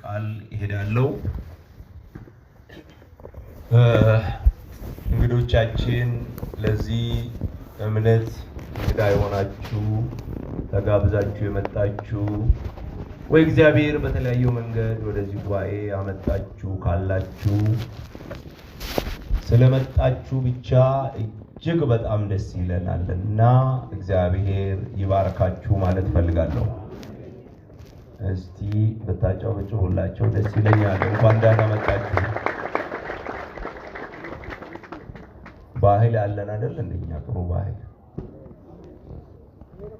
ቃል ይሄዳለው። እንግዶቻችን ለዚህ እምነት እንግዳ የሆናችሁ ተጋብዛችሁ የመጣችሁ ወይ እግዚአብሔር በተለያየ መንገድ ወደዚህ ጉባኤ አመጣችሁ ካላችሁ ስለመጣችሁ ብቻ እጅግ በጣም ደስ ይለናልና እግዚአብሔር ይባርካችሁ ማለት ፈልጋለሁ። እስቲ በታጫውቹ ሁላችሁ ደስ ይለኛል። እንኳን ደህና መጣችሁ። ባህል ያለን አይደል እንደኛ ጥሩ ባህል።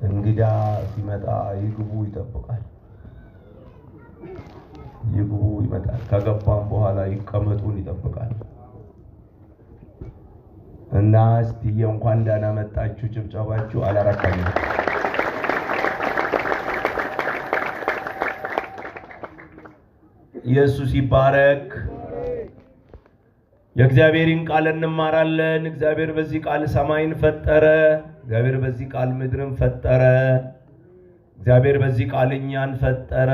እንግዳ ሲመጣ ይግቡ ይጠብቃል። ይግቡ ይመጣል። ከገባም በኋላ ይቀመጡን ይጠብቃል። እና እስቲ እንኳን ደህና መጣችሁ ጭብጨባችሁ አላረካኝም። ኢየሱስ ይባረክ። የእግዚአብሔርን ቃል እንማራለን። እግዚአብሔር በዚህ ቃል ሰማይን ፈጠረ። እግዚአብሔር በዚህ ቃል ምድርን ፈጠረ። እግዚአብሔር በዚህ ቃል እኛን ፈጠረ።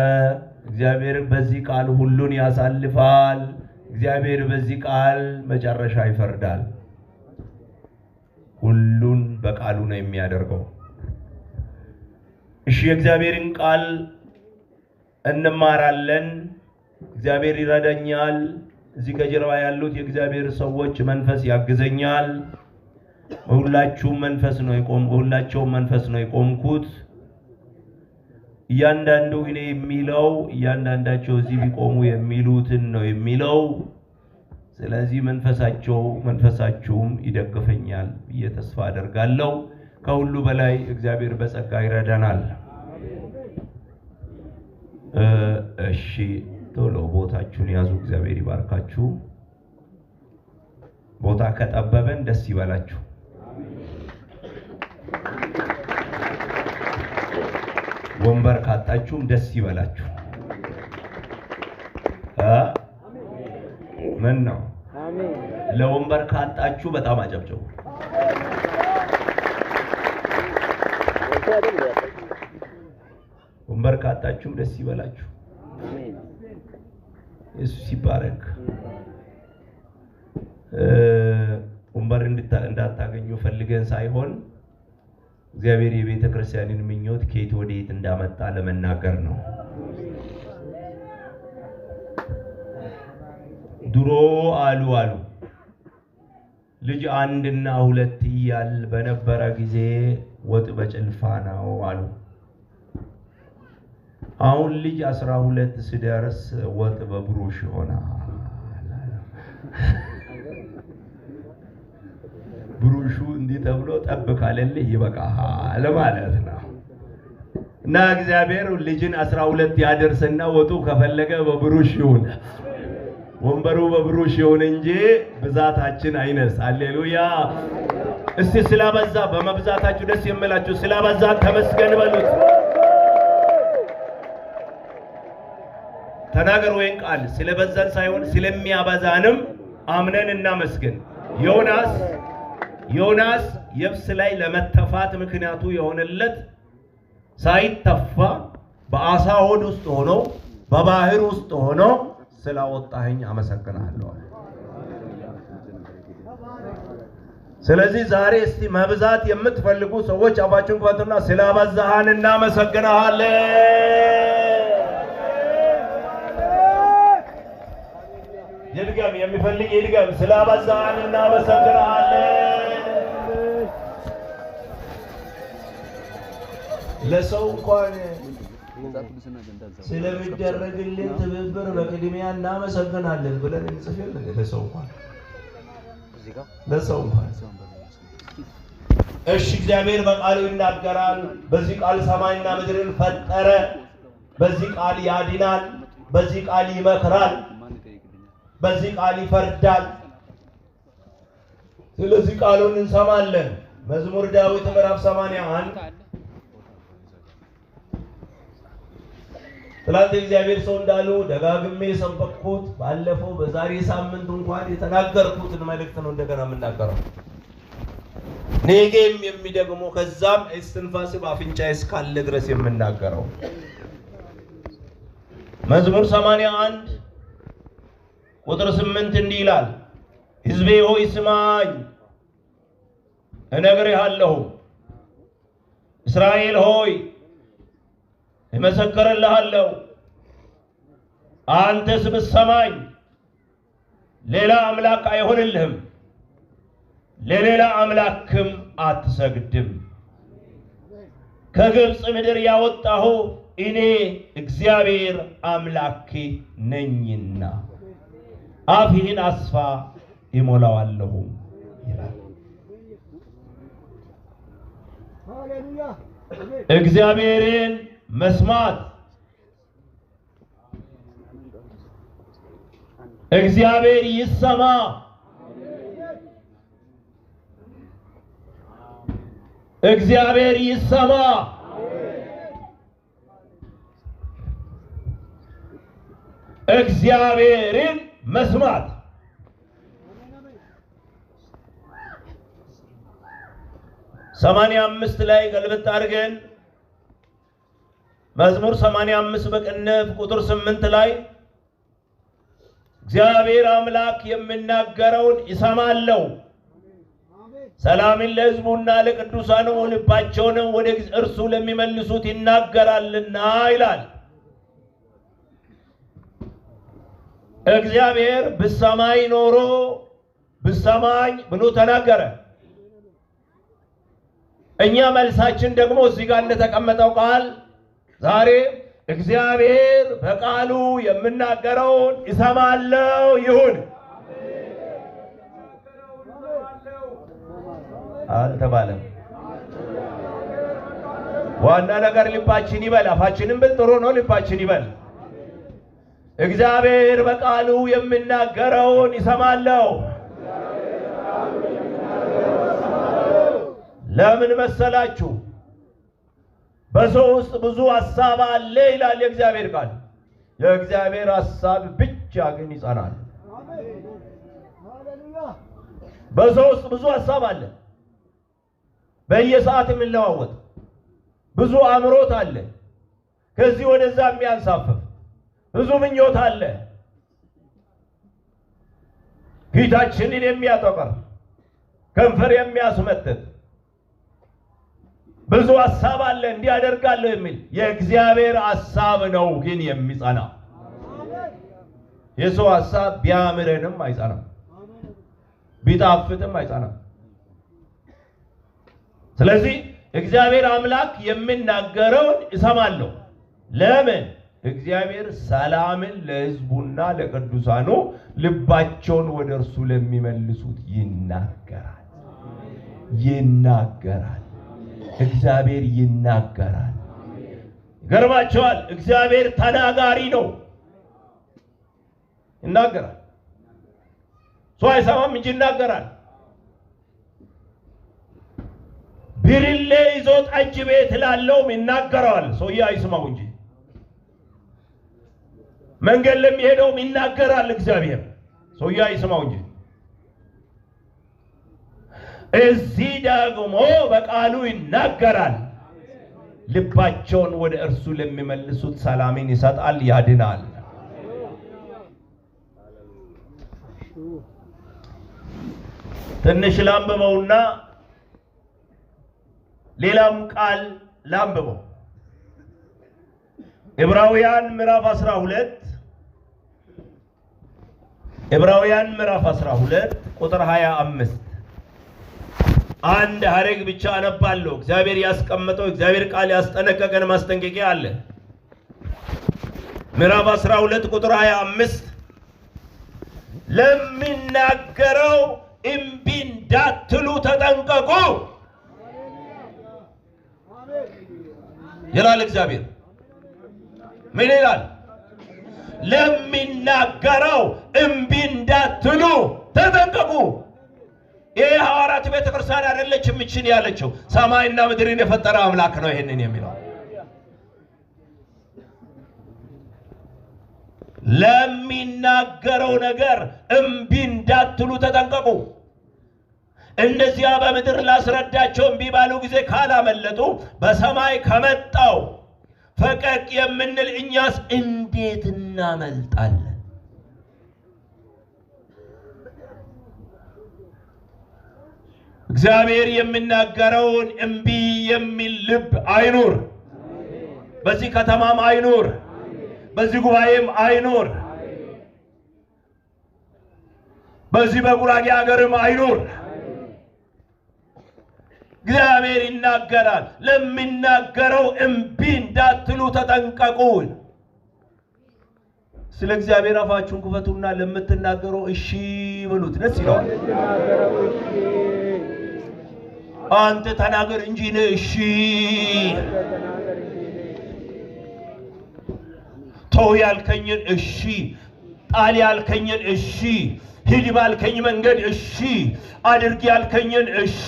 እግዚአብሔር በዚህ ቃል ሁሉን ያሳልፋል። እግዚአብሔር በዚህ ቃል መጨረሻ ይፈርዳል። ሁሉን በቃሉ ነው የሚያደርገው። እሺ የእግዚአብሔርን ቃል እንማራለን። እግዚአብሔር ይረዳኛል። እዚህ ከጀርባ ያሉት የእግዚአብሔር ሰዎች መንፈስ ያግዘኛል። ሁላችሁም መንፈስ ነው የቆምኩት። እያንዳንዱ እኔ የሚለው እያንዳንዳቸው እዚህ ቢቆሙ የሚሉትን ነው የሚለው። ስለዚህ መንፈሳችሁም ይደግፈኛል ብዬ ተስፋ አደርጋለሁ። ከሁሉ በላይ እግዚአብሔር በጸጋ ይረዳናል። እሺ ቶሎ ቦታችሁን ያዙ። እግዚአብሔር ይባርካችሁ። ቦታ ከጠበበን ደስ ይበላችሁ። ወንበር ካጣችሁም ደስ ይበላችሁ። ምን ነው ለወንበር ካጣችሁ በጣም አጨብጭቡ። ወንበር ካጣችሁም ደስ ይበላችሁ። ኢየሱስ ይባረክ። ወንበር እንዳታገኙ ፈልገን ሳይሆን እግዚአብሔር የቤተ ክርስቲያንን ምኞት ከየት ወዴት እንዳመጣ ለመናገር ነው። ድሮ አሉ ልጅ 1 እና 2 እያል በነበረ ጊዜ ወጥ በጭልፋ ነው አሉ። አሁን ልጅ 12 ሲደርስ ወጥ በብሩሽ ሆኗል። ብሩሹ እንዲህ ተብሎ ጠብቃለልህ ይበቃሃል ማለት ነው። እና እግዚአብሔር ልጅን 12 ያደርስና ወጡ ከፈለገ በብሩሽ ይሁን፣ ወንበሩ በብሩሽ ይሁን እንጂ ብዛታችን አይነስ። ሃሌሉያ። እስቲ ስላበዛ በመብዛታችሁ ደስ የሚላችሁ ስላበዛ ተመስገን በሉት። ተናገር ወይን ቃል ስለበዛን ሳይሆን ስለሚያበዛንም አምነን እናመስግን። ዮናስ የብስ ላይ ለመተፋት ምክንያቱ የሆነለት ሳይተፋ በአሳ ሆድ ውስጥ ሆኖ በባህር ውስጥ ሆኖ ስላወጣኸኝ አመሰግናለሁ። ስለዚህ ዛሬ እስቲ መብዛት የምትፈልጉ ሰዎች አፋችሁን ክፈቱና ስላበዛሃን እናመሰግናለን። ይድገም የሚፈልግ ይድገም። ስላበዛሃን እናመሰግናለን። ለሰው እንኳን ስለሚደረግልን ትብብር በቅድሚያ እናመሰግናለን ብለን እንጽፋለን። ለሰው እንኳን እሺ እግዚአብሔር በቃሉ ይናገራል። በዚህ ቃል ሰማይና ምድርን ፈጠረ። በዚህ ቃል ያድናል። በዚህ ቃል ይመክራል። በዚህ ቃል ይፈርዳል። ስለዚህ ቃሉን እንሰማለን። መዝሙር ዳዊት ምዕራፍ 81 ትላንት እግዚአብሔር ሰው እንዳሉ ደጋግሜ ሰበክኩት። ባለፈው በዛሬ ሳምንት እንኳን የተናገርኩትን መልእክት ነው እንደገና የምናገረው። ነገም የሚደግመው ከዛም እስትንፋስ በአፍንጫዬ እስካለ ድረስ የምናገረው መዝሙር 81 ቁጥር 8 እንዲህ ይላል፣ ሕዝቤ ሆይ ስማኝ እነግርሃለሁ፣ እስራኤል ሆይ እመሰክርልሃለሁ። አንተስ ብትሰማኝ ሌላ አምላክ አይሆንልህም፣ ለሌላ አምላክም አትሰግድም። ከግብፅ ምድር ያወጣሁ እኔ እግዚአብሔር አምላኬ ነኝና አፍህን አስፋ ይሞላዋለሁ ይላል። እግዚአብሔርን መስማት፣ እግዚአብሔር ይሰማ፣ እግዚአብሔር ይሰማ። እግዚአብሔርን መስማት ሰማንያ አምስት ላይ ገልብጥ አድርገን መዝሙር 85 በቅንፍ ቁጥር 8 ላይ እግዚአብሔር አምላክ የሚናገረውን ይሰማለው፣ ሰላምን ለሕዝቡና ለቅዱሳኑ ልባቸውንም ወደ እርሱ ለሚመልሱት ይናገራልና ይላል። እግዚአብሔር ብሰማይ ኖሮ ብሰማኝ ብሎ ተናገረ። እኛ መልሳችን ደግሞ እዚህ ጋር እንደተቀመጠው ቃል ዛሬ እግዚአብሔር በቃሉ የምናገረውን ይሰማለው ይሁን አልተባለም። ዋና ነገር ልባችን ይበል። አፋችንም ብል ጥሩ ነው፣ ልባችን ይበል። እግዚአብሔር በቃሉ የምናገረውን ይሰማለው። ለምን መሰላችሁ? በሰው ውስጥ ብዙ ሐሳብ አለ ይላል የእግዚአብሔር ቃል። የእግዚአብሔር ሐሳብ ብቻ ግን ይጸናል። በሰው ውስጥ ብዙ ሐሳብ አለ፣ በየሰዓት የሚለዋወጥ ብዙ አእምሮት አለ፣ ከዚህ ወደዛ የሚያንሳፍፍ ብዙ ምኞት አለ፣ ፊታችንን የሚያጠቁር ከንፈር የሚያስመጥጥ ብዙ ሐሳብ አለ። እንዲያደርጋለሁ የሚል የእግዚአብሔር ሐሳብ ነው ግን የሚጸና። የሰው ሐሳብ ቢያምረንም አይጸናም፣ ቢጣፍጥም አይጸናም። ስለዚህ እግዚአብሔር አምላክ የሚናገረውን እሰማለሁ። ለምን? እግዚአብሔር ሰላምን ለሕዝቡና ለቅዱሳኑ ልባቸውን ወደ እርሱ ለሚመልሱት ይናገራል። ይናገራል። እግዚአብሔር ይናገራል። ገርማቸዋል። እግዚአብሔር ተናጋሪ ነው፣ ይናገራል። ሰው አይሰማም እንጂ ይናገራል። ብርሌ ይዞ ጠጅ ቤት ላለውም ይናገረዋል፣ ሰውዬ አይስማው እንጂ። መንገድ ለሚሄደውም ይናገራል እግዚአብሔር፣ ሰውዬ አይስማው እንጂ። እዚህ ደግሞ በቃሉ ይናገራል። ልባቸውን ወደ እርሱ ለሚመልሱት ሰላምን ይሰጣል፣ ያድናል። ትንሽ ላንብበውና ሌላም ቃል ላንብበው። ዕብራውያን ምዕራፍ 12 ዕብራውያን ምዕራፍ 12 ቁጥር 25 አንድ ሐረግ ብቻ አነባለሁ። እግዚአብሔር ያስቀመጠው እግዚአብሔር ቃል ያስጠነቀቀን ማስጠንቀቂያ አለ። ምዕራፍ 12 ቁጥር 25 ለሚናገረው እምቢ እንዳትሉ ተጠንቀቁ ይላል እግዚአብሔር። ምን ይላል? ለሚናገረው እምቢ እንዳትሉ ተጠንቀቁ። ይሄ ሐዋርያት ቤተክርስቲያን አይደለችም እችን ያለችው፣ ሰማይና ምድርን የፈጠረ አምላክ ነው ይሄንን የሚለው። ለሚናገረው ነገር እምቢ እንዳትሉ ተጠንቀቁ። እነዚያ በምድር ላስረዳቸው እምቢ ባሉ ጊዜ ካላመለጡ በሰማይ ከመጣው ፈቀቅ የምንል እኛስ እንዴት እናመልጣለን? እግዚአብሔር የሚናገረውን እምቢ የሚል ልብ አይኑር። በዚህ ከተማም አይኑር፣ በዚህ ጉባኤም አይኑር፣ በዚህ በጉራጌ ሀገርም አይኑር። እግዚአብሔር ይናገራል። ለሚናገረው እምቢ እንዳትሉ ተጠንቀቁ። ስለ እግዚአብሔር አፋችሁን ክፈቱና ለምትናገረው እሺ በሉት። ደስ ይላል። አንተ ተናገር እንጂ ነህ እሺ። ተው ያልከኝን እሺ፣ ጣል ያልከኝን እሺ፣ ሂድ ባልከኝ መንገድ እሺ፣ አድርግ ያልከኝን እሺ፣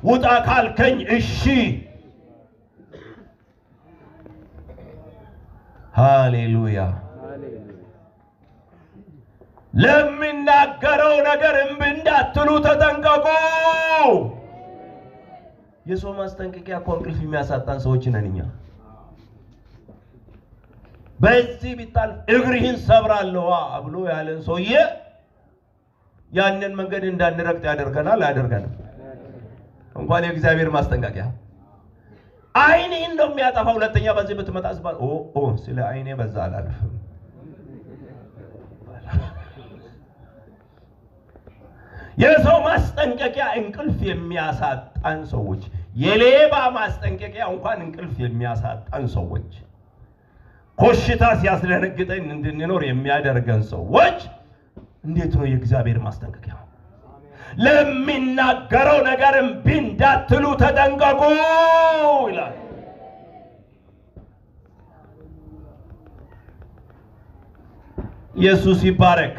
ውጣ ካልከኝ እሺ። ሃሌሉያ። ለሚናገረው ነገር እምቢ እንዳትሉ ተጠንቀቁ። የሰው ማስጠንቀቂያ እኮ እንቅልፍ የሚያሳጣን ሰዎች ነን እኛ። በዚህ ቢጣል እግርህን ሰብራለሁ ብሎ ያለን ሰውዬ ያንን መንገድ እንዳንረግጥ ያደርገናል አያደርገንም? እንኳን የእግዚአብሔር ማስጠንቀቂያ አይኔን ነው የሚያጠፋ። ሁለተኛ በዚህ ብትመጣስ ስለ አይኔ በዛ አላልፍም። የሰው ማስጠንቀቂያ እንቅልፍ የሚያሳጣን ሰዎች፣ የሌባ ማስጠንቀቂያ እንኳን እንቅልፍ የሚያሳጣን ሰዎች፣ ኮሽታ ሲያስደነግጠን እንድንኖር የሚያደርገን ሰዎች እንዴት ነው የእግዚአብሔር ማስጠንቀቂያ? ለሚናገረው ነገር እምቢ እንዳትሉ ተጠንቀቁ ይላል። ኢየሱስ ይባረክ።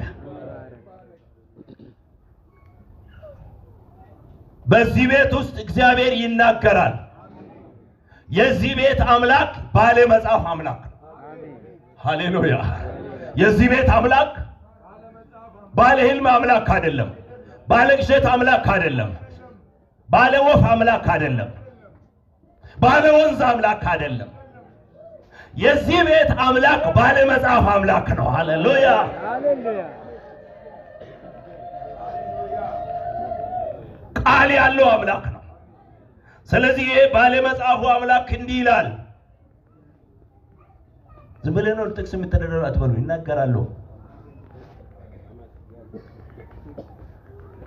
በዚህ ቤት ውስጥ እግዚአብሔር ይናገራል። የዚህ ቤት አምላክ ባለ መጽሐፍ አምላክ። ሃሌሉያ። የዚህ ቤት አምላክ ባለ ህልም አምላክ አይደለም። ባለ ቅዠት አምላክ አይደለም። ባለ ወፍ አምላክ አይደለም። ባለ ወንዝ አምላክ አይደለም። የዚህ ቤት አምላክ ባለ መጽሐፍ አምላክ ነው። ሃሌሉያ። ቃል ያለው አምላክ ነው። ስለዚህ ይሄ ባለ መጽሐፉ አምላክ እንዲህ ይላል። ዝም ብለን ነው ጥቅስ የምትደረደሩ አትበሉ፣ ይናገራሉ።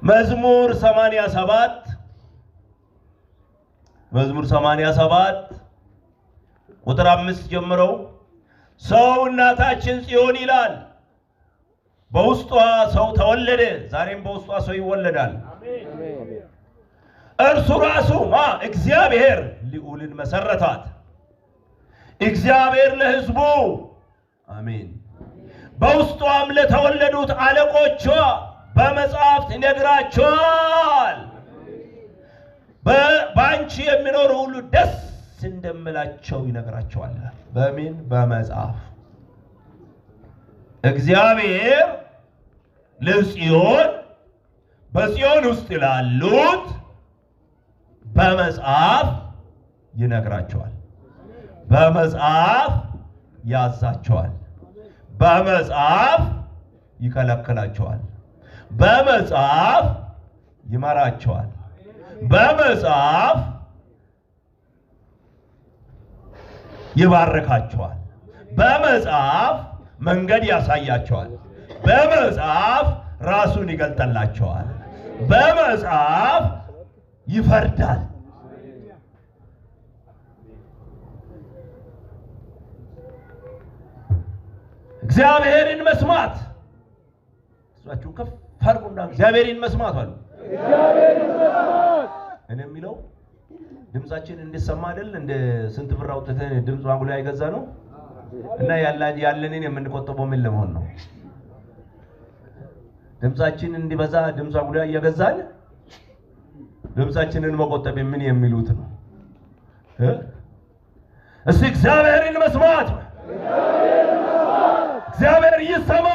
መዝሙር 87 ቁጥር 5 ጀምረው ሰው እናታችን ጽዮን ይላል፣ በውስጧ ሰው ተወለደ። ዛሬም በውስጧ ሰው ይወለዳል። እርሱ ራሱ እግዚአብሔር ልዑልን መሰረታት። እግዚአብሔር ለሕዝቡ አሜን፣ በውስጧም ለተወለዱት አለቆቿ በመጽሐፍት ይነግራቸዋል። በአንቺ የሚኖሩ ሁሉ ደስ እንደምላቸው ይነግራቸዋል። በምን? በመጽሐፍ። እግዚአብሔር ለጽዮን በጽዮን ውስጥ ላሉት በመጽሐፍ ይነግራቸዋል፣ በመጽሐፍ ያዛቸዋል፣ በመጽሐፍ ይከለክላቸዋል፣ በመጽሐፍ ይመራቸዋል፣ በመጽሐፍ ይባርካቸዋል፣ በመጽሐፍ መንገድ ያሳያቸዋል፣ በመጽሐፍ ራሱን ይገልጥላቸዋል፣ በመጽሐፍ ይፈርዳል። እግዚአብሔርን መስማት እሷችሁ ከፍ አድርጉና እግዚአብሔርን መስማት አሉ። እግዚአብሔርን መስማት እኔ የሚለው ድምጻችን እንዲሰማ አይደል? እንደ ስንት ብር አውጥተን ድምጽ ዋንጉ ላይ ያገዛ ነው እና ያለንን የምንቆጥበው ምን ለመሆን ነው? ድምጻችን እንዲበዛ ድምጽ ዋንጉ ላይ ያገዛል። ድምጻችንን መቆጠብ ምን የሚሉት ነው? እስቲ እግዚአብሔርን መስማት፣ እግዚአብሔር ይሰማ፣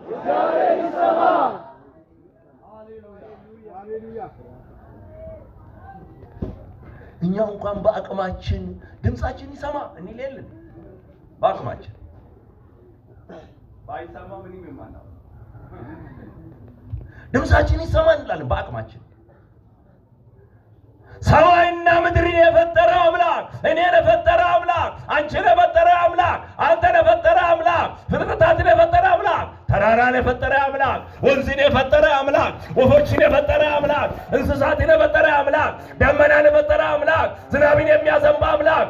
እግዚአብሔር ይሰማ። ሃሌሉያ። እኛ እንኳን በአቅማችን ድምጻችን ይሰማ እንላለን። በአቅማችን ባይሰማ ምን ይመማናው ድምጻችን ይሰማ እንላለን በአቅማችን ሰማይና ምድርን የፈጠረ አምላክ እኔን የፈጠረ አምላክ አንቺን የፈጠረ አምላክ አንተን የፈጠረ አምላክ ፍጥረታትን የፈጠረ አምላክ ተራራን የፈጠረ አምላክ ወንዝን የፈጠረ አምላክ ወፎችን የፈጠረ አምላክ እንስሳትን የፈጠረ አምላክ ደመናን የፈጠረ አምላክ ዝናብን የሚያዘንብ አምላክ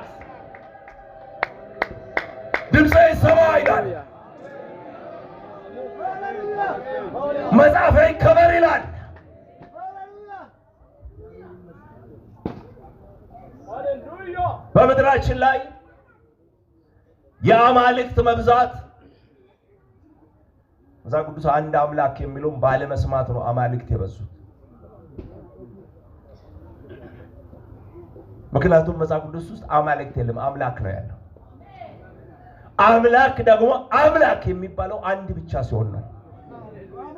ድምጼ ይሰማ ይላል መጽሐፈ ይከበር ይላል በምድራችን ላይ የአማልክት መብዛት መጽሐፍ ቅዱስ አንድ አምላክ የሚለው ባለመስማት ነው አማልክት የበዙት ምክንያቱም መጽሐፍ ቅዱስ ውስጥ አማልክት የለም አምላክ ነው ያለው አምላክ ደግሞ አምላክ የሚባለው አንድ ብቻ ሲሆን ነው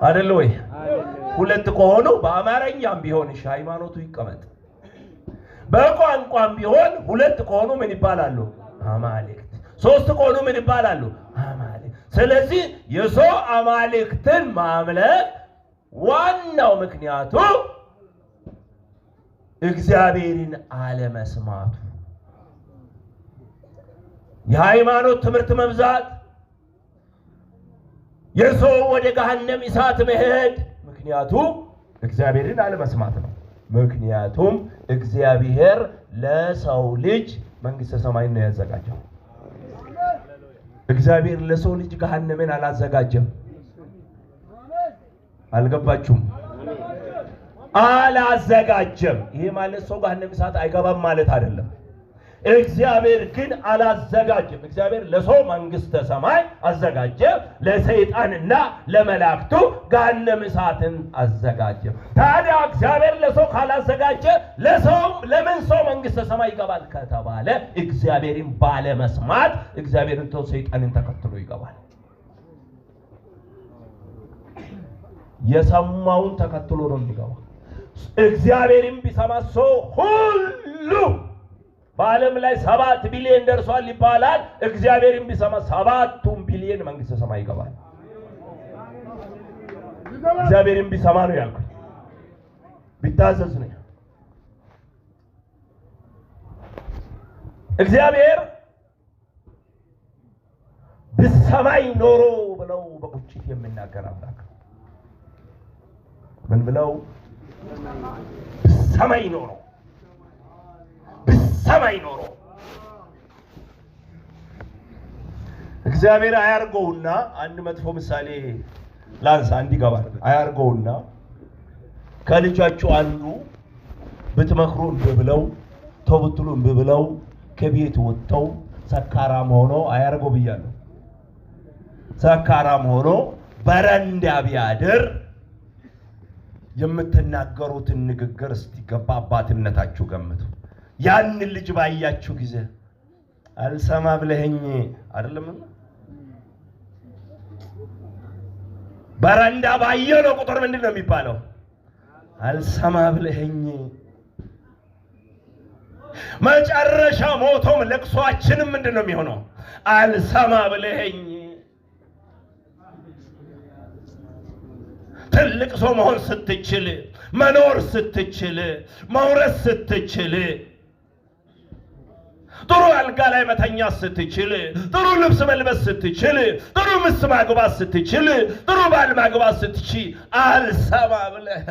አይደል ወይ ሁለት ከሆኑ በአማርኛም ቢሆን ሃይማኖቱ ይቀመጥ በቋንቋም ቢሆን ሁለት ከሆኑ ምን ይባላሉ አማልክት ሶስት ከሆኑ ምን ይባላሉ አማልክት ስለዚህ የሰው አማልክትን ማምለክ ዋናው ምክንያቱ እግዚአብሔርን አለመስማቱ የሃይማኖት ትምህርት መብዛት የሰው ወደ ገሃነም እሳት መሄድ ምክንያቱ እግዚአብሔርን አለመስማት ነው ምክንያቱም እግዚአብሔር ለሰው ልጅ መንግስተ ሰማይን ነው ያዘጋጀው እግዚአብሔር ለሰው ልጅ ገሃነምን አላዘጋጀም አልገባችሁም አላዘጋጀም ይሄ ማለት ሰው ገሃነም እሳት አይገባም ማለት አይደለም እግዚአብሔር ግን አላዘጋጀም እግዚአብሔር ለሰው መንግስተ ሰማይ አዘጋጀ ለሰይጣንና ለመላእክቱ ገሃነም እሳትን አዘጋጀ ታዲያ እግዚአብሔር ለሰው ካላዘጋጀ ለሰው ለምን ሰው መንግስተ ሰማይ ይገባል ከተባለ እግዚአብሔርን ባለመስማት እግዚአብሔርን ተው ሰይጣንን ተከትሎ ይገባል የሰማውን ተከትሎ ነው የሚገባው እግዚአብሔርን ቢሰማ ሰው ሁሉ በዓለም ላይ 7 ቢሊዮን ደርሷል ይባላል እግዚአብሔርን ቢሰማ 7 ቢሊዮን መንግስተ ሰማይ ይገባል እግዚአብሔርን ቢሰማ ነው ያልኩት ቢታዘዝ ነው እግዚአብሔር ቢሰማይ ኖሮ ብለው በቁጭት የሚናገር አምላክ ምን ብለው ቢሰማይ ኖሮ ሰማይ ኖሮ እግዚአብሔር አያርገውና አንድ መጥፎ ምሳሌ ላንሳ እንዲገባል አያርገውና ከልጃችሁ አንዱ ብትመክሩ ብለው ተውትሉ ብለው ከቤት ወጥተው ሰካራም ሆኖ አያርገው ብያለሁ ሰካራም ሆኖ በረንዳ ቢያድር የምትናገሩትን ንግግር እስቲገባ አባትነታችሁ ገምቱ ያን ልጅ ባያችሁ ጊዜ አልሰማ ብለኸኝ አይደለም በረንዳ ባየነው ቁጥር ምንድነው የሚባለው አልሰማ ብለኸኝ መጨረሻ ሞቶም ለቅሶአችንም ምንድነው የሚሆነው አልሰማ ብለኸኝ ትልቅ ሰው መሆን ስትችል መኖር ስትችል መውረስ ስትችል ጥሩ አልጋ ላይ መተኛ ስትችል ጥሩ ልብስ መልበስ ስትችል ጥሩ ሚስት ማግባት ስትችል ጥሩ ባል ማግባት ስትችል አልሰማ ብለህ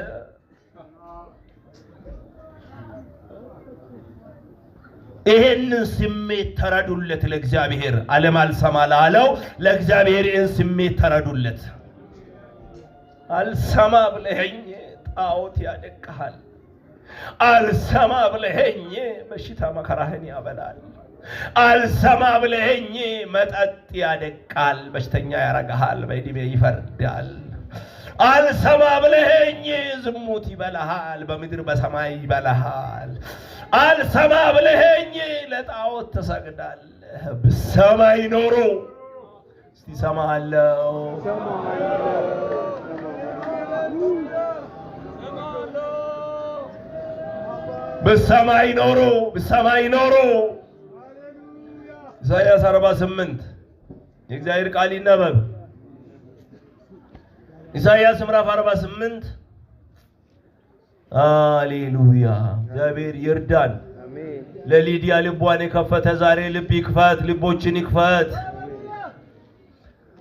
ይሄንን ስሜት ተረዱለት ለእግዚአብሔር ዓለም አልሰማ ላለው ለእግዚአብሔር ይሄን ስሜት ተረዱለት አልሰማ ብለኸኝ ጣዖት ያደቅሃል አልሰማ ብለኸኝ በሽታ መከራህን ያበላል አልሰማ ብለኸኝ መጠጥ ያደቃል በሽተኛ ያረጋሃል በእድሜ ይፈርዳል አልሰማ ብለኸኝ ዝሙት ይበላሃል በምድር በሰማይ ይበላሃል አልሰማ ብለኸኝ ለጣዖት ትሰግዳለህ ብሰማይ ኖሮ እስቲ ሰማሃለው በሰማይ ኖሮ ኢሳይያስ 48 የእግዚአብሔር ቃል ይነበብ። ኢሳይያስ ምዕራፍ 48 ሃሌሉያ። እግዚአብሔር ይርዳን። ለሊዲያ ልቧን የከፈተ ዛሬ ልብ ይክፈት፣ ልቦችን ይክፈት።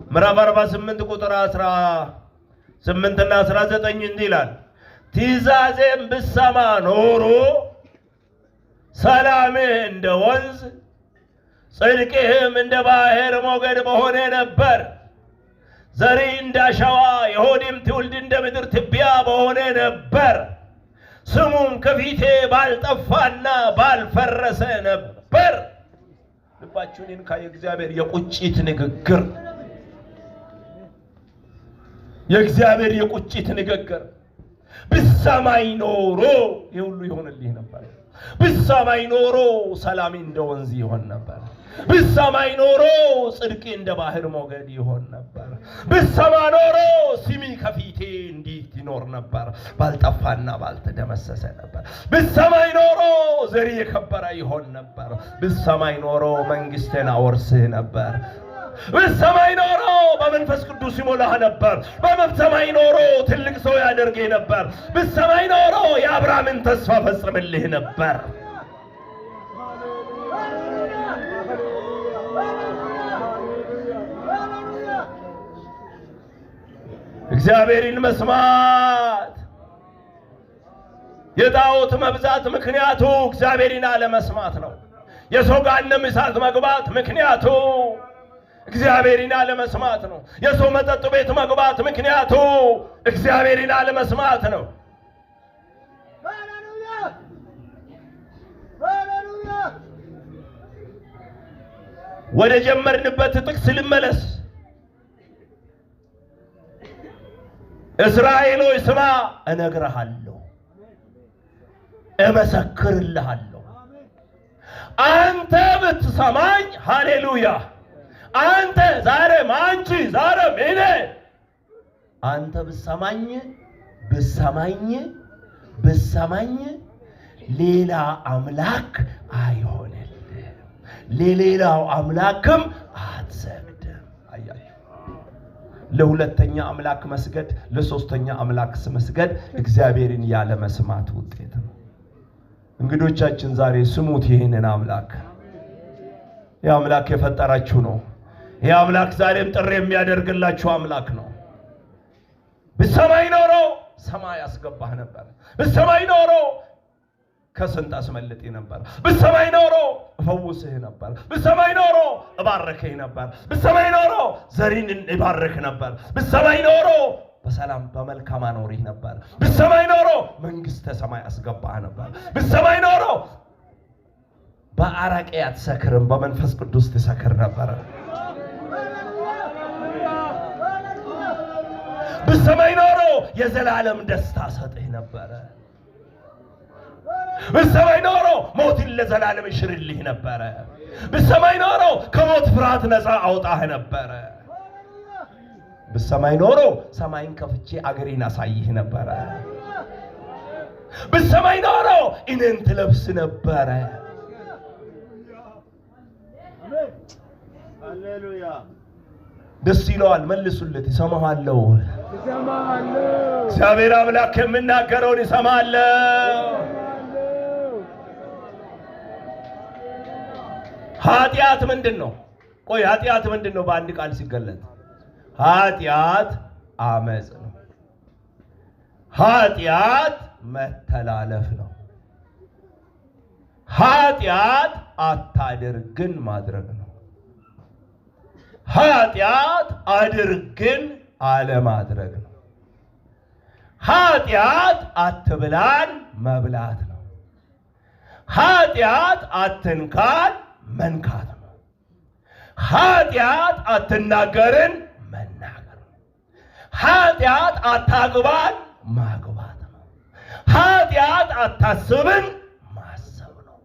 ምዕራፍ 48 ቁጥር 18 እና 19 እንዲህ ይላል፣ ትእዛዜን ብሰማ ኖሮ ሰላምህ እንደ ወንዝ ጽድቅህም እንደ ባህር ሞገድ በሆነ ነበር። ዘሪ እንደ አሸዋ የሆድም ትውልድ እንደ ምድር ትቢያ በሆነ ነበር። ስሙም ከፊቴ ባልጠፋና ባልፈረሰ ነበር። ልባችሁን ይንካ የእግዚአብሔር የቁጭት ንግግር፣ የእግዚአብሔር የቁጭት ንግግር። ብሰማይ ኖሮ ይሁሉ ይሆንልኝ ነበር። ብሰማይ ኖሮ ሰላሜ እንደ ወንዝ ይሆን ነበር። ብሰማይ ኖሮ ጽድቄ እንደ ባህር ሞገድ ይሆን ነበር። ብሰማ ኖሮ ስሚ ከፊቴ እንዲት ይኖር ነበር፣ ባልጠፋና ባልተደመሰሰ ነበር። ብሰማይ ኖሮ ዘሪ የከበረ ይሆን ነበር። ብሰማይ ኖሮ መንግስቴን አወርስህ ነበር። ብሰማይ ኖሮ በመንፈስ ቅዱስ ይሞላህ ነበር። በሰማይ ኖሮ ትልቅ ሰው ያደርግህ ነበር። ብሰማይ ኖሮ የአብርሃምን ተስፋ ፈጽምልህ ነበር። እግዚአብሔርን መስማት የጣዖት መብዛት ምክንያቱ እግዚአብሔርን አለመስማት ነው። የሰው ገሃነመ እሳት መግባት ምክንያቱ እግዚአብሔርን አለመስማት ነው። የሰው መጠጥ ቤት መግባት ምክንያቱ እግዚአብሔርን አለመስማት ነው። ወደ ጀመርንበት ጥቅስ ልመለስ። እስራኤል ሆይ ስማ፣ እነግርሃለሁ፣ እመሰክርልሃለሁ። አንተ ብትሰማኝ፣ ሃሌሉያ፣ አንተ ዛሬም አንቺ ዛሬም እኔ አንተ ብትሰማኝ ሌላ አምላክ አይሆንልህም፣ ለሌላው አምላክም አትሰግድም። አያችሁ፣ ለሁለተኛ አምላክ መስገድ፣ ለሶስተኛ አምላክ መስገድ እግዚአብሔርን ያለ መስማት ውጤት ነው። እንግዶቻችን ዛሬ ስሙት ይህንን አምላክ። ይህ አምላክ የፈጠራችሁ ነው። ይህ አምላክ ዛሬም ጥሪ የሚያደርግላችሁ አምላክ ነው። ብሰማይ ኖሮ ሰማይ አስገባህ ነበር። ብሰማይ ኖሮ ከስንት አስመልጥ ነበር። ብሰማይ ኖሮ እፈውስህ ነበር። ብሰማይ ኖሮ እባርክህ ነበር። ብሰማይ ኖሮ ዘሪን እባርክ ነበር። ብሰማይ ኖሮ በሰላም በመልካም አኖርህ ነበር። ብሰማይ ኖሮ መንግስተ ሰማይ አስገባህ ነበር። ብሰማይ ኖሮ በአረቄ አትሰክርም፣ በመንፈስ ቅዱስ ትሰክር ነበር። ብሰማይ ኖሮ የዘላለም ደስታ ሰጥህ ነበር። ብሰማይ ኖሮ ሞትን ለዘላለም ይሽርልህ ነበር። ብሰማይ ኖሮ ከሞት ፍርሃት ነፃ አውጣህ ነበር። ብሰማይ ኖሮ ሰማይን ከፍቼ አገሬን አሳይህ ነበር። ብሰማይ ኖሮ እኔን ትለብስ ነበር። ሃሌሉያ! ደስ ይለዋል። መልሱለት። ይሰማሃለሁ። እግዚአብሔር አምላክ የምናገረውን ይሰማሃለሁ። ኃጢአት ምንድን ነው? ቆይ ኃጢአት ምንድን ነው? በአንድ ቃል ሲገለጥ ኃጢአት አመጽ ነው። ኃጢአት መተላለፍ ነው። ኃጢአት አታድርግን ማድረግ ነው። ኃጢአት አድርግን አለማድረግ ነው። ኃጢአት አትብላን መብላት ነው። ኃጢአት አትንካን መንካት ነው። ኃጢአት አትናገርን መናገር ነው። ኃጢአት አታግባን ማግባት ነው። ኃጢአት አታስብን ማሰብ ነው።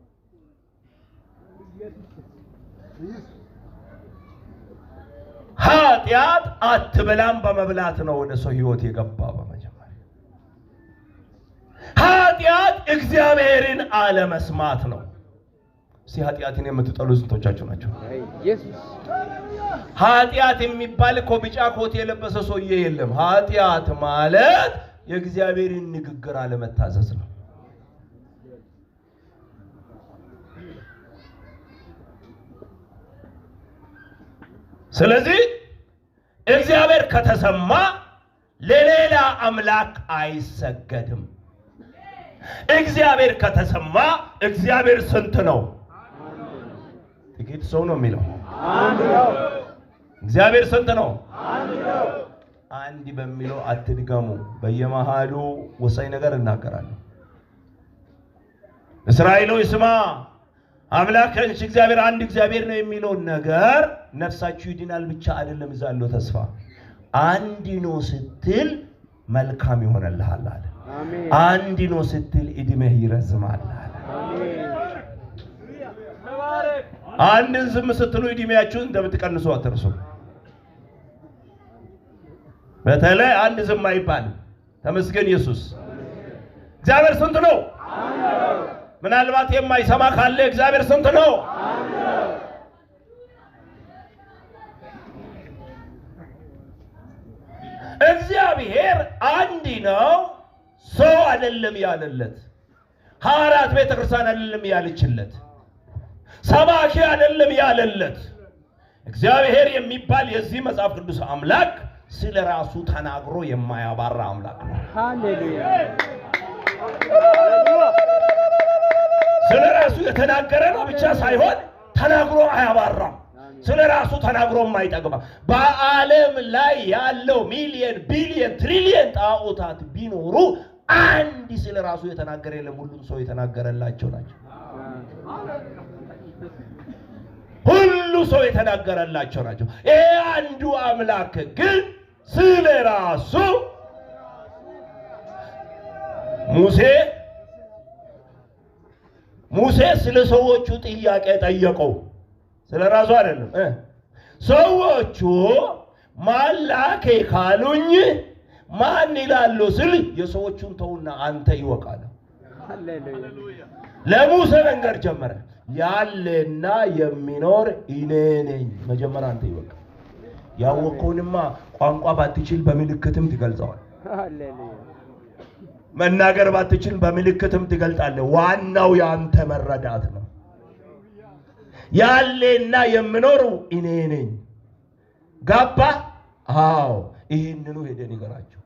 ኃጢአት አትበላም በመብላት ነው ወደ ሰው ህይወት የገባው። በመጀመሪያ ኃጢአት እግዚአብሔርን አለመስማት ነው። ኃጢአትን የምትጠሉ ስንቶቻችሁ ናቸው? ኢየሱስ ኃጢአት የሚባል እኮ ቢጫ ኮት የለበሰ ሰውዬ የለም። ኃጢአት ማለት የእግዚአብሔርን ንግግር አለመታዘዝ ነው። ስለዚህ እግዚአብሔር ከተሰማ ለሌላ አምላክ አይሰገድም። እግዚአብሔር ከተሰማ እግዚአብሔር ስንት ነው? ጥቂት ሰው ነው የሚለው። እግዚአብሔር ስንት ነው? አንድ በሚለው አትድገሙ። በየመሃሉ ወሳኝ ነገር እናገራለሁ። እስራኤል ሆይ ስማ፣ አምላክሽ እግዚአብሔር አንድ እግዚአብሔር ነው የሚለው ነገር ነፍሳችሁ ይድናል ብቻ አይደለም ይዛለው ተስፋ አንድ ነው ስትል መልካም ይሆነልሃል አለ። አንድ ነው ስትል እድሜህ ይረዝማል አለ። አንድን ዝም ስትሉ እድሜያችሁን እንደምትቀንሱ አትርሱ። በተለይ አንድ ዝም አይባልም። ተመስገን ኢየሱስ። እግዚአብሔር ስንት ነው? ምናልባት የማይሰማ ካለ እግዚአብሔር ስንት ነው? እግዚአብሔር አንድ ነው። ሰው አይደለም ያለለት፣ ሐዋርያት ቤተክርስቲያን አይደለም ያለችለት፣ ሰባኪ አይደለም ያለለት። እግዚአብሔር የሚባል የዚህ መጽሐፍ ቅዱስ አምላክ ስለ ራሱ ተናግሮ የማያባራ አምላክ ነው። ሃሌሉያ! ስለ ራሱ የተናገረ ነው ብቻ ሳይሆን ተናግሮ አያባራም። ስለ ራሱ ተናግሮ የማይጠግባ በዓለም ላይ ያለው ሚሊየን ቢሊየን ትሪሊየን ጣዖታት ቢኖሩ አንድ ስለ ራሱ የተናገረ የለም። ሁሉም ሰው የተናገረላቸው ናቸው። ሁሉ ሰው የተናገረላቸው ናቸው። ይሄ አንዱ አምላክ ግን ስለ ራሱ ሙሴ ስለ ሰዎቹ ጥያቄ ጠየቀው። ስለ ራሱ አይደለም። ሰዎቹ ማላከ ካሉኝ ማን ይላሉ ስል የሰዎቹን ተውና አንተ ይወቃል። ሃሌሉያ! ለሙሴ መንገር ጀመረ። ያለና የሚኖር እኔ ነኝ። መጀመሪያ አንተ ይወቅ። ያወቀውንማ ቋንቋ ባትችል በምልክትም ትገልጸዋል። ሃሌሉያ! መናገር ባትችል በምልክትም ትገልጣለህ። ዋናው ያንተ መረዳት ነው። ያለና የሚኖር እኔ ነኝ። ጋባ? አዎ። ይህንኑ ሄደን ይገራቸው።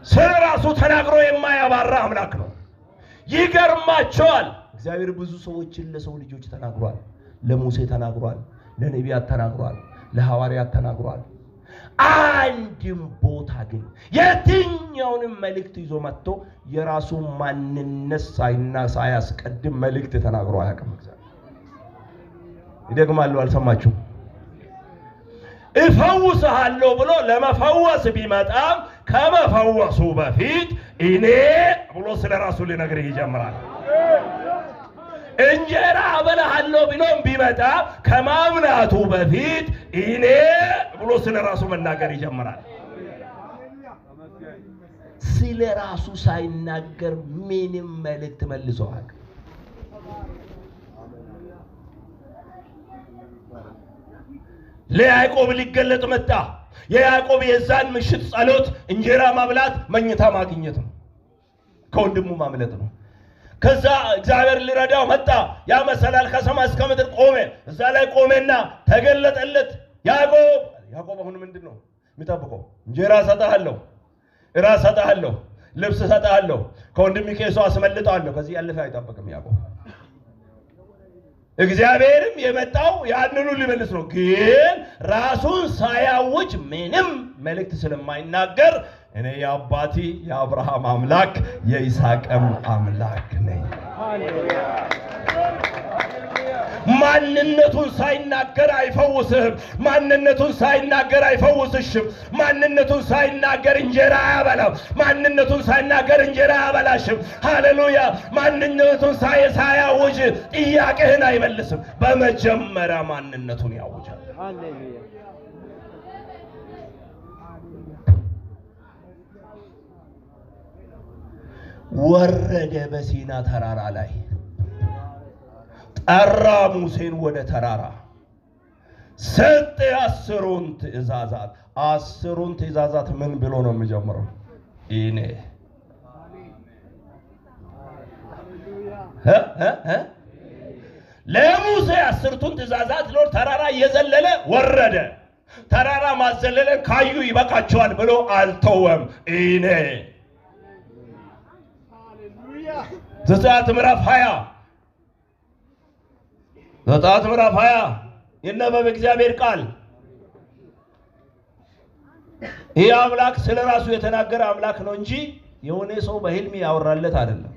ስለ ራሱ ተናግሮ የማያባራ አምላክ ነው። ይገርማቸዋል። እግዚአብሔር ብዙ ሰዎችን ለሰው ልጆች ተናግሯል። ለሙሴ ተናግሯል፣ ለነቢያት ተናግሯል፣ ለሐዋርያት ተናግሯል። አንድም ቦታ ግን የትኛውንም መልእክት ይዞ መጥቶ የራሱ ማንነት ሳያስቀድም መልእክት ተናግሮ አያውቅም። እግዚአብሔር ይደግማሉ። አልሰማችሁ? እፈውስሃለሁ ብሎ ለመፈወስ ቢመጣም ከመፈወሱ በፊት እኔ ብሎ ስለ ራሱ ሊነግርህ ይጀምራል። እንጀራ አበላሃለሁ ብሎም ቢመጣ ከማምናቱ በፊት እኔ ብሎ ስለ ራሱ መናገር ይጀምራል። ስለ ራሱ ሳይናገር ምንም መልእክት መልሶሃል። ለያዕቆብ ሊገለጥ መጣ። የያዕቆብ የዛን ምሽት ጸሎት እንጀራ ማብላት መኝታ ማግኘት ነው፣ ከወንድሙ ማምለጥ ነው። ከዛ እግዚአብሔር ሊረዳው መጣ። ያ መሰላል ከሰማይ እስከ ምድር ቆመ። እዛ ላይ ቆመና ተገለጠለት። ያዕቆብ አሁን ምንድነው የሚጠብቀው? እንጀራ ሰጣለሁ፣ እራስ ሰጣለሁ፣ ልብስ ሰጣለሁ፣ ከወንድም ቄሱ አስመልጣለሁ። ከዚህ ያለፈ አይጠብቅም ያዕቆብ። እግዚአብሔርም የመጣው ያንኑ ሊመልስ ነው። ግን ራሱን ሳያውጅ ምንም መልእክት ስለማይናገር እኔ የአባቴ የአብርሃም አምላክ የይስሐቅም አምላክ ነኝ። ማንነቱን ሳይናገር አይፈውስህም። ማንነቱን ሳይናገር አይፈውስሽም። ማንነቱን ሳይናገር እንጀራ አያበላም። ማንነቱን ሳይናገር እንጀራ አያበላሽም። ሃሌሉያ! ማንነቱን ሳያውጅ ጥያቄህን አይመልስም። በመጀመሪያ ማንነቱን ያውጃል። ሃሌሉያ! ወረደ በሲና ተራራ ላይ ጠራ ሙሴን ወደ ተራራ ሰጠ 10ን ትእዛዛት። 10ን ትእዛዛት ምን ብሎ ነው የሚጀምረው? እኔ ለሙሴ 10ቱን ትእዛዛት ሎር ተራራ እየዘለለ ወረደ። ተራራ ማዘለለን ካዩ ይበቃቸዋል ብሎ አልተወም። እኔ ዘጸአት ምዕራፍ 20 ዘጸአት ምዕራፍ 20 ይነበብ እግዚአብሔር ቃል። ይህ አምላክ ስለራሱ የተናገረ አምላክ ነው እንጂ የሆነ ሰው በህልም ያወራለት አይደለም።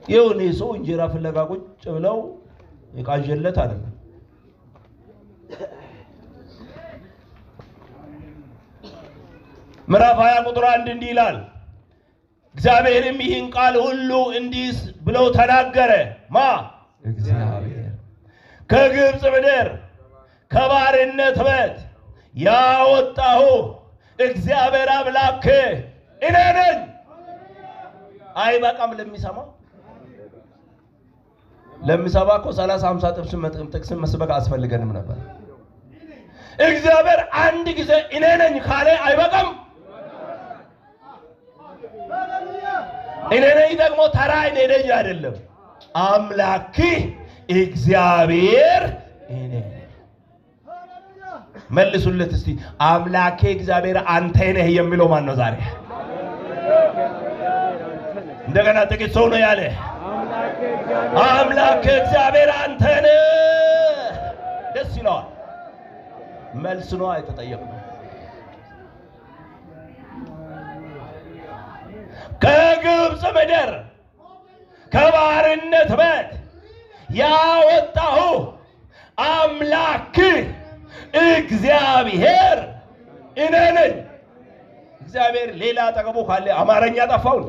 የሆነ ሰው እንጀራ ፍለጋ ቁጭ ብለው የቃዠለት አይደለም። ምዕራፍ 20 ቁጥር 1 እንዲህ ይላል፣ እግዚአብሔርም ይህን ቃል ሁሉ እንዲህ ብለው ተናገረ። ማ እግዚአብሔር ከግብፅ ምድር ከባርነት ቤት ያወጣሁ እግዚአብሔር አምላክ እኔ ነኝ። አይበቃም ለሚሰማው? ለሚሰማ እኮ 30-50 ጥቅስ መስበክ አስፈልገንም ነበር። እግዚአብሔር አንድ ጊዜ እኔ ነኝ ካለ አይበቃም? እኔ ነኝ ደግሞ ተራ እኔ ነኝ አይደለም። አምላክ እግዚአብሔር እኔ ነኝ። መልሱለት እስቲ። አምላክ እግዚአብሔር አንተ ነህ የሚለው ማን ነው ዛሬ? እንደገና ጥቂት ሰው ነው ያለ። አምላክ እግዚአብሔር አንተ ነህ። ደስ ይለዋል። መልስ ነው አይተጠየቅም። ከግብፅ ምድር ከባርነት ቤት ያወጣሁ አምላክ እግዚአብሔር እኔ ነኝ። እግዚአብሔር ሌላ አጠገቡ ካለ አማርኛ ጠፋው።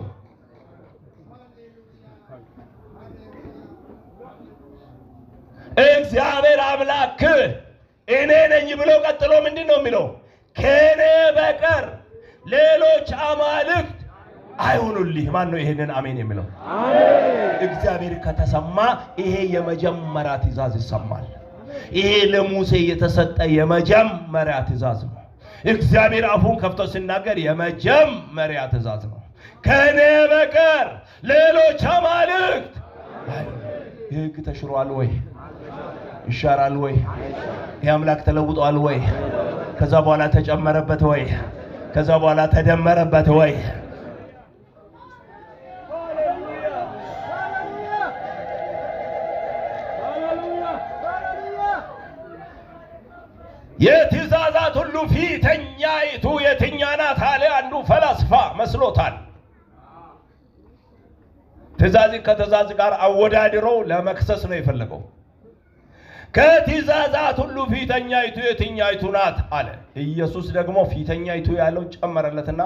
እግዚአብሔር አምላክ እኔ ነኝ ብሎ ቀጥሎ ምንድነው የሚለው? ከኔ በቀር ሌሎች አማልክት አይሁኑልህ። ማን ነው ይሄንን አሜን የሚለው? አሜን። እግዚአብሔር ከተሰማ ይሄ የመጀመሪያ ትእዛዝ ይሰማል። ይሄ ለሙሴ የተሰጠ የመጀመሪያ ትእዛዝ ነው። እግዚአብሔር አፉን ከፍቶ ሲናገር የመጀመሪያ ትእዛዝ ነው። ከኔ በቀር ሌሎች አማልክት። ሕግ ተሽሯል ወይ? ይሻራል ወይ? ይህ አምላክ ተለውጧል ወይ? ከዛ በኋላ ተጨመረበት ወይ? ከዛ በኋላ ተደመረበት ወይ? የትእዛዛት ሁሉ ፊተኛይቱ የትኛ ናት አለ አንዱ ፈላስፋ መስሎታል። ትእዛዝ ከትእዛዝ ጋር አወዳድሮ ለመክሰስ ነው የፈለገው። ከትእዛዛት ሁሉ ፊተኛይቱ የትኛይቱ ናት አለ። ኢየሱስ ደግሞ ፊተኛይቱ ያለው ጨመረለትና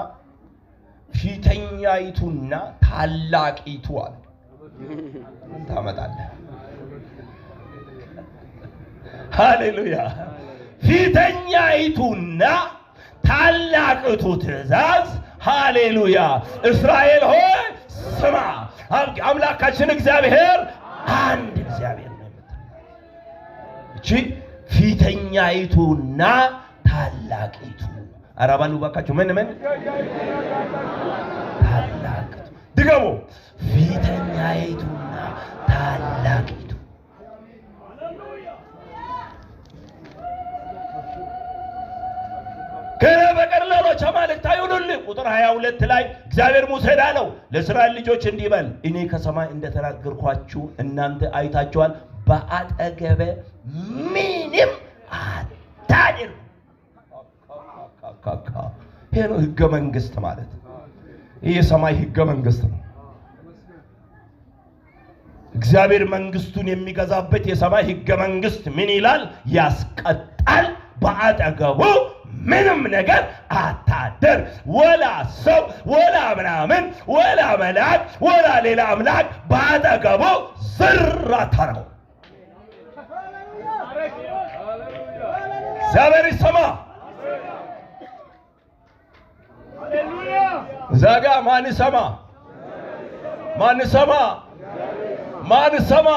ፊተኛይቱና ታላቂቱ አለ። ታመጣለህ። ሃሌሉያ። ፊተኛይቱና ታላቂቱ ትእዛዝ። ሃሌሉያ። እስራኤል ሆይ ስማ፣ አምላካችን እግዚአብሔር አንድ እግዚአብሔር ነው። እቺ ፊተኛይቱና ታላቂቱ። አራባሉ ባካችሁ ምን ታላቂቱ። ድገሙ። ፊተኛይቱና ታላቂቱ። ከኔ በቀር ሌሎች አማልክት አይሁኑልህ። ቁጥር 22 ላይ እግዚአብሔር ሙሴን አለው ለእስራኤል ልጆች እንዲህ በል፣ እኔ ከሰማይ እንደተናገርኳችሁ እናንተ አይታችኋል። በአጠገቤ ምንም አታድርጉ። ይሄ ነው ሕገ መንግስት ማለት። ይህ የሰማይ ሕገ መንግስት ነው። እግዚአብሔር መንግስቱን የሚገዛበት የሰማይ ሕገ መንግስት ምን ይላል? ያስቀጣል። በአጠገቡ ምንም ነገር አታድር። ወላ ሰው ወላ ምናምን ወላ መልአክ ወላ ሌላ አምላክ በአጠገቡ ዝር አታርገው። እግዚአብሔር ይሰማ። እዛ ጋ ማን ይሰማ? ማን ይሰማ? ማን ሰማ?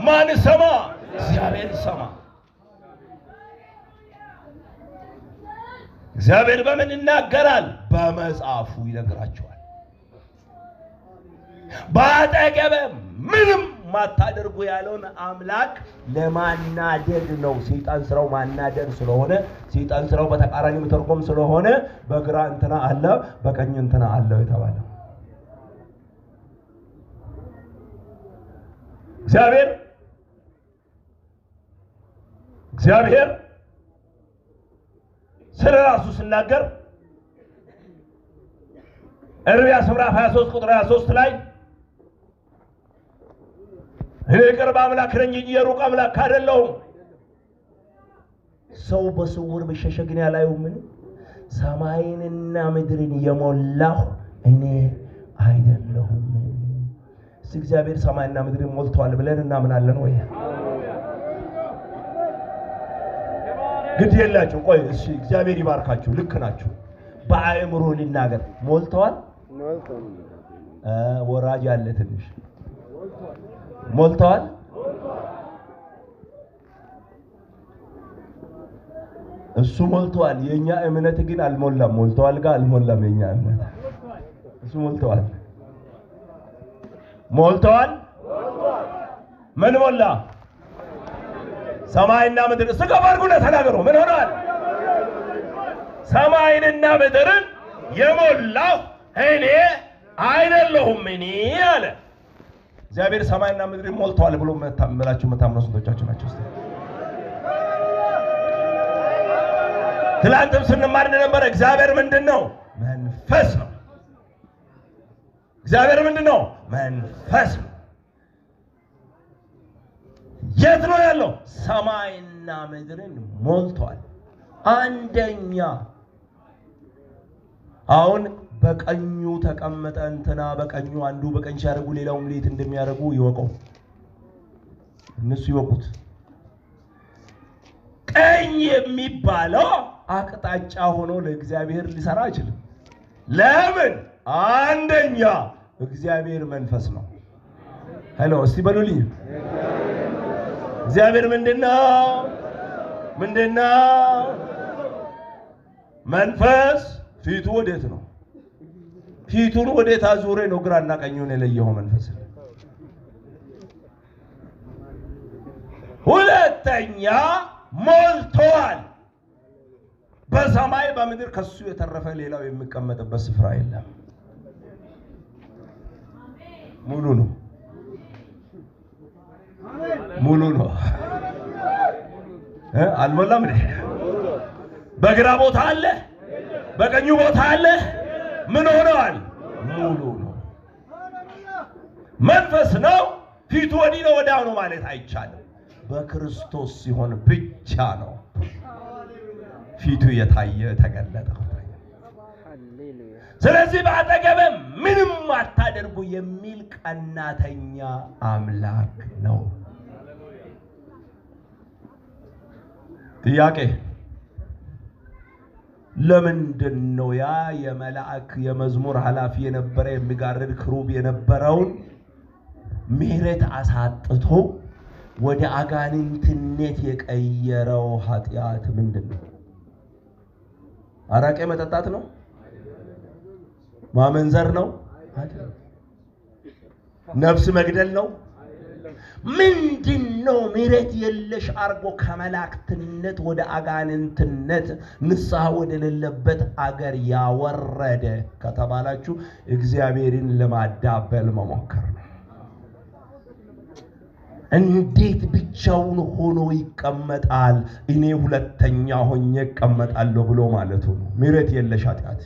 ማን ሰማ? እግዚአብሔር ሰማ። እግዚአብሔር በምን ይናገራል? በመጽሐፉ ይነግራቸዋል። ባጠገበ ምንም ማታደርጉ ያለውን አምላክ ለማናደድ ነው። ሰይጣን ስራው ማናደድ ስለሆነ ሰይጣን ስራው በተቃራኒ መተርጎም ስለሆነ በግራ እንትና አለ በቀኝ እንትና አለ የተባለው እግዚአብሔር ስለራሱ ሲናገር ኤርምያስ ምዕራፍ 23 ቁጥር 23 ላይ እኔ ቅርብ አምላክ ነኝ እንጂ የሩቅ አምላክ አይደለሁም። ሰው በስውር በሸሸግን ያላዩምን? ሰማይንና ምድርን የሞላሁ እኔ አይደለሁም? እግዚአብሔር ሰማይና ምድርን ሞልቷል ብለን እናምናለን ወይ? ግድ የላችሁ። ቆይ እሺ፣ እግዚአብሔር ይባርካችሁ። ልክ ናችሁ። በአእምሮ ሊናገር ሞልቷል። ወራጅ ያለ ትንሽ ሞልቷል። እሱ ሞልቷል። የኛ እምነት ግን አልሞላም። ሞልቷል ጋር አልሞላም። የኛ እምነት እሱ ሞልቷል። ምን ሞላ? ሰማይና ምድር ስከባርጉና ተናገሩ። ምን ሆነዋል? ሰማይንና ምድርን የሞላው እኔ አይደለሁም እኔ አለ እግዚአብሔር። ሰማይና ምድርን ሞልቷል ብሎ መታመላችሁ መታመኑ ስንቶቻችሁ ናቸው? ትላንትም ስንማር እንደነበረ እግዚአብሔር ምንድነው? መንፈስ ነው። እግዚአብሔር ምንድነው? መንፈስ ነው። የት ነው ያለው? ሰማይና ምድርን ሞልቷል። አንደኛ አሁን በቀኙ ተቀመጠ እንትና በቀኙ አንዱ በቀኝ ሲያደርጉ ሌላውም ሌት እንደሚያደርጉ ይወቀው። እነሱ ይወቁት። ቀኝ የሚባለው አቅጣጫ ሆኖ ለእግዚአብሔር ሊሰራ አይችልም። ለምን? አንደኛ እግዚአብሔር መንፈስ ነው። ሄሎ እስቲ በሉልኝ። እግዚአብሔር ምንድነው? መንፈስ። ፊቱ ወዴት ነው? ፊቱን ወዴት አዙሬ ነው ግራና ቀኙን የለየው መንፈስ። ሁለተኛ ሞልቷል። በሰማይ በምድር ከሱ የተረፈ ሌላው የሚቀመጥበት ስፍራ የለም። ሙሉ ነው። አልሞላም። በግራ ቦታ አለ፣ በቀኙ ቦታ አለ። ምን ሆነዋል? ሙሉ ነው። መንፈስ ነው። ፊቱ ወዲህ ነው ወዲያ ነው ማለት አይቻልም። በክርስቶስ ሲሆን ብቻ ነው ፊቱ የታየ ተገለጠ። ስለዚህ በአጠገበ ምንም አታደርጉ የሚል ቀናተኛ አምላክ ነው። ጥያቄ፣ ለምንድን ነው ያ የመላእክ የመዝሙር ኃላፊ የነበረ የሚጋርድ ክሩብ የነበረውን ምሕረት አሳጥቶ ወደ አጋንንትነት የቀየረው ኃጢአት ምንድን ነው? አረቄ መጠጣት ነው? ማመንዘር ነው? ነፍስ መግደል ነው? ምንድነው? ምሕረት የለሽ አርጎ ከመላእክትነት ወደ አጋንንትነት ንስሐ ወደ ሌለበት አገር ያወረደ ከተባላችሁ እግዚአብሔርን ለማዳበል መሞከር ነው። እንዴት ብቻውን ሆኖ ይቀመጣል? እኔ ሁለተኛ ሆኜ እቀመጣለሁ ብሎ ማለቱ ነው። ምሕረት የለሽ ኃጢአት።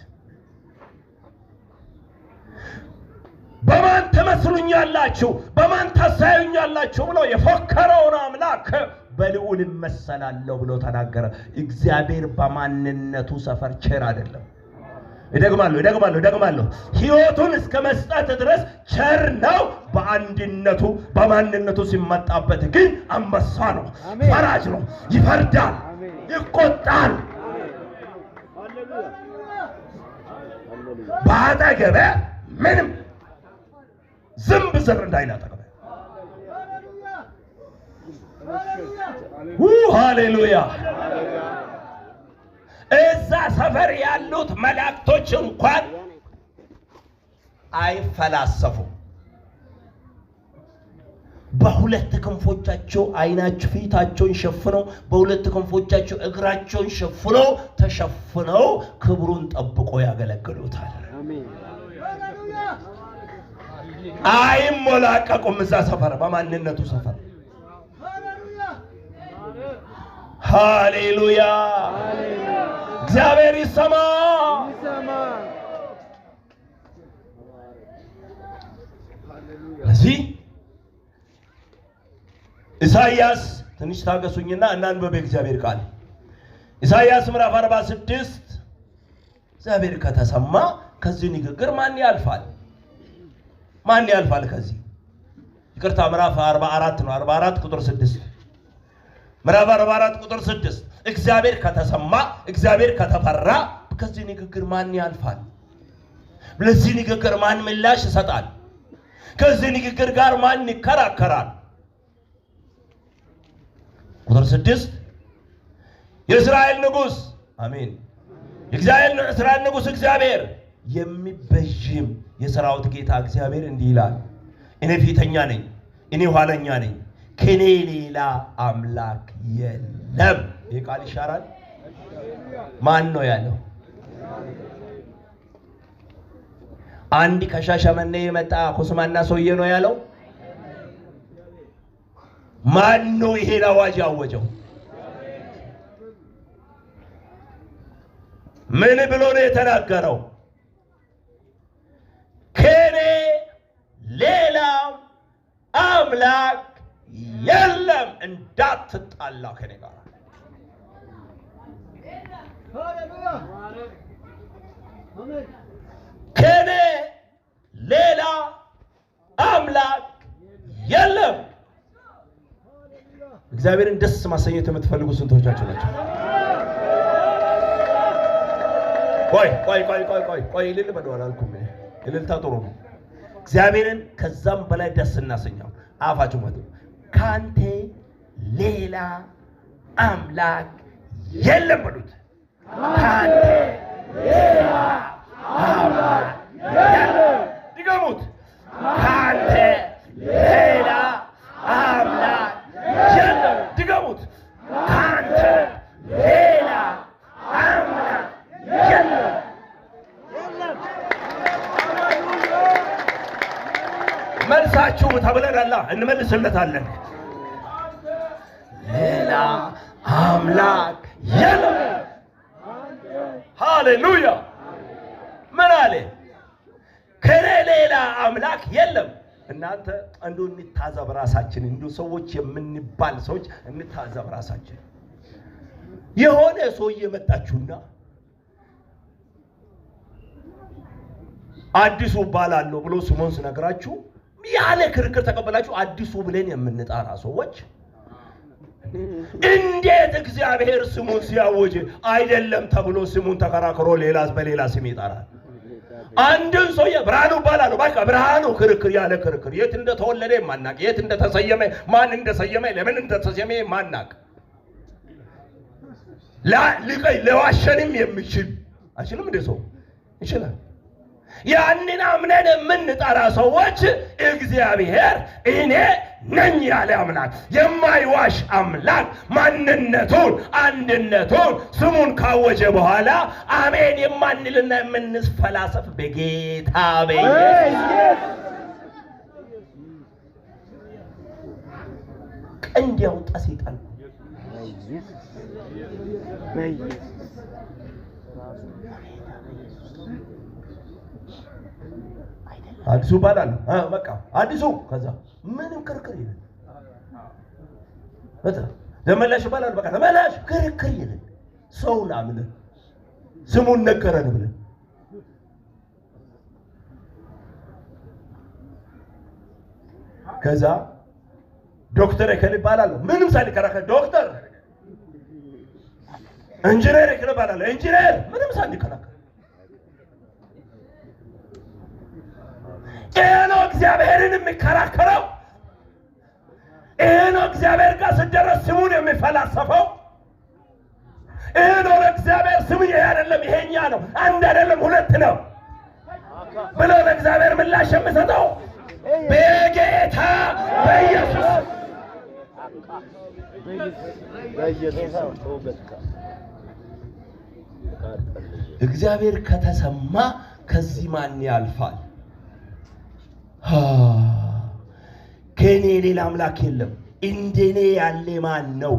በማን ተመስሉኛላችሁ፣ በማን ታሳዩኛላችሁ ብሎ የፎከረውን አምላክ በልዑል እመሰላለሁ ብሎ ተናገረ። እግዚአብሔር በማንነቱ ሰፈር ቸር አይደለም። እደግማለሁ። ሕይወቱን እስከ መስጠት ድረስ ቸር ነው። በአንድነቱ በማንነቱ ሲመጣበት ግን አንበሳ ነው፣ ፈራጅ ነው፣ ይፈርዳል፣ ይቆጣል። በአጠገቤ ምንም ዝንብ ዘር እንዳይል አጠገቤ ሃሌሉያ። እዛ ሰፈር ያሉት መላእክቶች እንኳን አይፈላሰፉም። በሁለት ክንፎቻቸው አይናቸው ፊታቸውን ሸፍነው በሁለት ክንፎቻቸው እግራቸውን ሸፍነው ተሸፍነው ክብሩን ጠብቆ ያገለግሉታል። አሜን። አይሞላቀቁም። እዛ ሰፈር በማንነቱ ሰፈር ሃሌሉያ። እግዚአብሔር ይሰማ። እዚህ ኢሳይያስ ትንሽ ታገሱኝና እናንብብ እግዚአብሔር ቃል። ኢሳይያስ ምዕራፍ 46 እግዚአብሔር ከተሰማ ከዚህ ንግግር ማን ያልፋል? ማን ያልፋል ከዚህ? ይቅርታ ምዕራፍ 44 ነው። 44 ቁጥር 6 ምዕራፍ 44 ቁጥር 6 እግዚአብሔር ከተሰማ እግዚአብሔር ከተፈራ ከዚህ ንግግር ማን ያልፋል? ለዚህ ንግግር ማን ምላሽ ይሰጣል? ከዚህ ንግግር ጋር ማን ይከራከራል? ቁጥር 6 የእስራኤል ንጉሥ አሜን። የእስራኤል ንጉሥ እግዚአብሔር የሚበዥም የሰራዊት ጌታ እግዚአብሔር እንዲህ ይላል፣ እኔ ፊተኛ ነኝ፣ እኔ ኋለኛ ነኝ፣ ከኔ ሌላ አምላክ የለም። ይህ ቃል ይሻራል። ማን ነው ያለው? አንድ ከሻሸመኔ የመጣ ኮስማና ሰውዬ ነው ያለው? ማን ነው ይሄን አዋጅ ያወጀው? ምን ብሎ ነው የተናገረው? ከኔ ሌላ አምላክ የለም፣ እንዳትጣላ ከኔ ጋር። ከኔ ሌላ አምላክ የለም። እግዚአብሔርን ደስ ማሰኘት የምትፈልጉ ስንቶቻችሁ ናቸው? ቆይ እልል በደው አላልኩም። እልልታ ጥሩ ነው። እግዚአብሔርን ከዛም በላይ ደስ እናሰኛው። አፋችሁ ማለት ካንተ ሌላ አምላክ የለም በሉት። ካንተ ሌላ አምላክ የለም። ድገሙት። ካንተ ሌላ አምላክ የለም። ድገሙት። ካንተ ሌላ አምላክ የለም። መልሳችሁ ተብለናል፣ እንመልስለታለን። ሌላ አምላክ የለም። ሃሌሉያ። ምን አለ? ከኔ ሌላ አምላክ የለም። እናንተ እንዱ እንታዘብ ራሳችን፣ እንዱ ሰዎች የምንባል ሰዎች እንታዘብ ራሳችን። የሆነ ሰውዬ መጣችሁና አዲሱ ባላለሁ ብሎ ስሙን ሲነግራችሁ ያለ ክርክር ተቀበላችሁ አዲሱ ብለን የምንጣራ ሰዎች እንዴት እግዚአብሔር ስሙን ሲያወጅ አይደለም ተብሎ ስሙን ተከራክሮ ሌላስ በሌላ ስም ይጣራል? አንድን ሰውዬ ብርሃኑ ባላለሁ በቃ ብርሃኑ ክርክር ያለ ክርክር የት እንደተወለደ ማናቅ፣ የት እንደተሰየመ ማን እንደሰየመ ለምን እንደተሰየመ ማናቅ፣ ለዋሸንም የሚችል አይችልም። እንደ ሰው ይችላል። ያንን አምነን የምንጠራ ሰዎች እግዚአብሔር እኔ ነኝ ያለ አምላክ፣ የማይዋሽ አምላክ ማንነቱን አንድነቱን ስሙን ካወጀ በኋላ አሜን የማንልና የምንፈላሰፍ በጌታ በኢየሱስ ቀንድ ያውጣ ሰይጣን አዲሱ ባላል በቃ አዲሱ ከዛ ምንም ክርክር የለም። ደመላሽ ባላል በቃ ደመላሽ ክርክር የለም። ሰውን አምነን ስሙን ነገረን ብለን ከዛ ዶክተር እከሌ ባላል ምንም ሳይከራከር ዶክተር፣ ኢንጂነር እከሌ ባላል ኢንጂነር ምንም ሳይከራከር እግዚአብሔርን የሚከራከረው ነው እግዚአብሔር ጋር ሲደረስ ስሙን የሚፈላሰፈው። ነው ለእግዚአብሔር ስሙ ይሄ አይደለም ይሄኛ ነው አንድ አይደለም ሁለት ነው ብሎ ለእግዚአብሔር ምላሽ የሚሰጠው በጌታ በኢየሱስ እግዚአብሔር ከተሰማ ከዚህ ማን ያልፋል? ከኔ ሌላ አምላክ የለም። እንደኔ ያለ ማን ነው?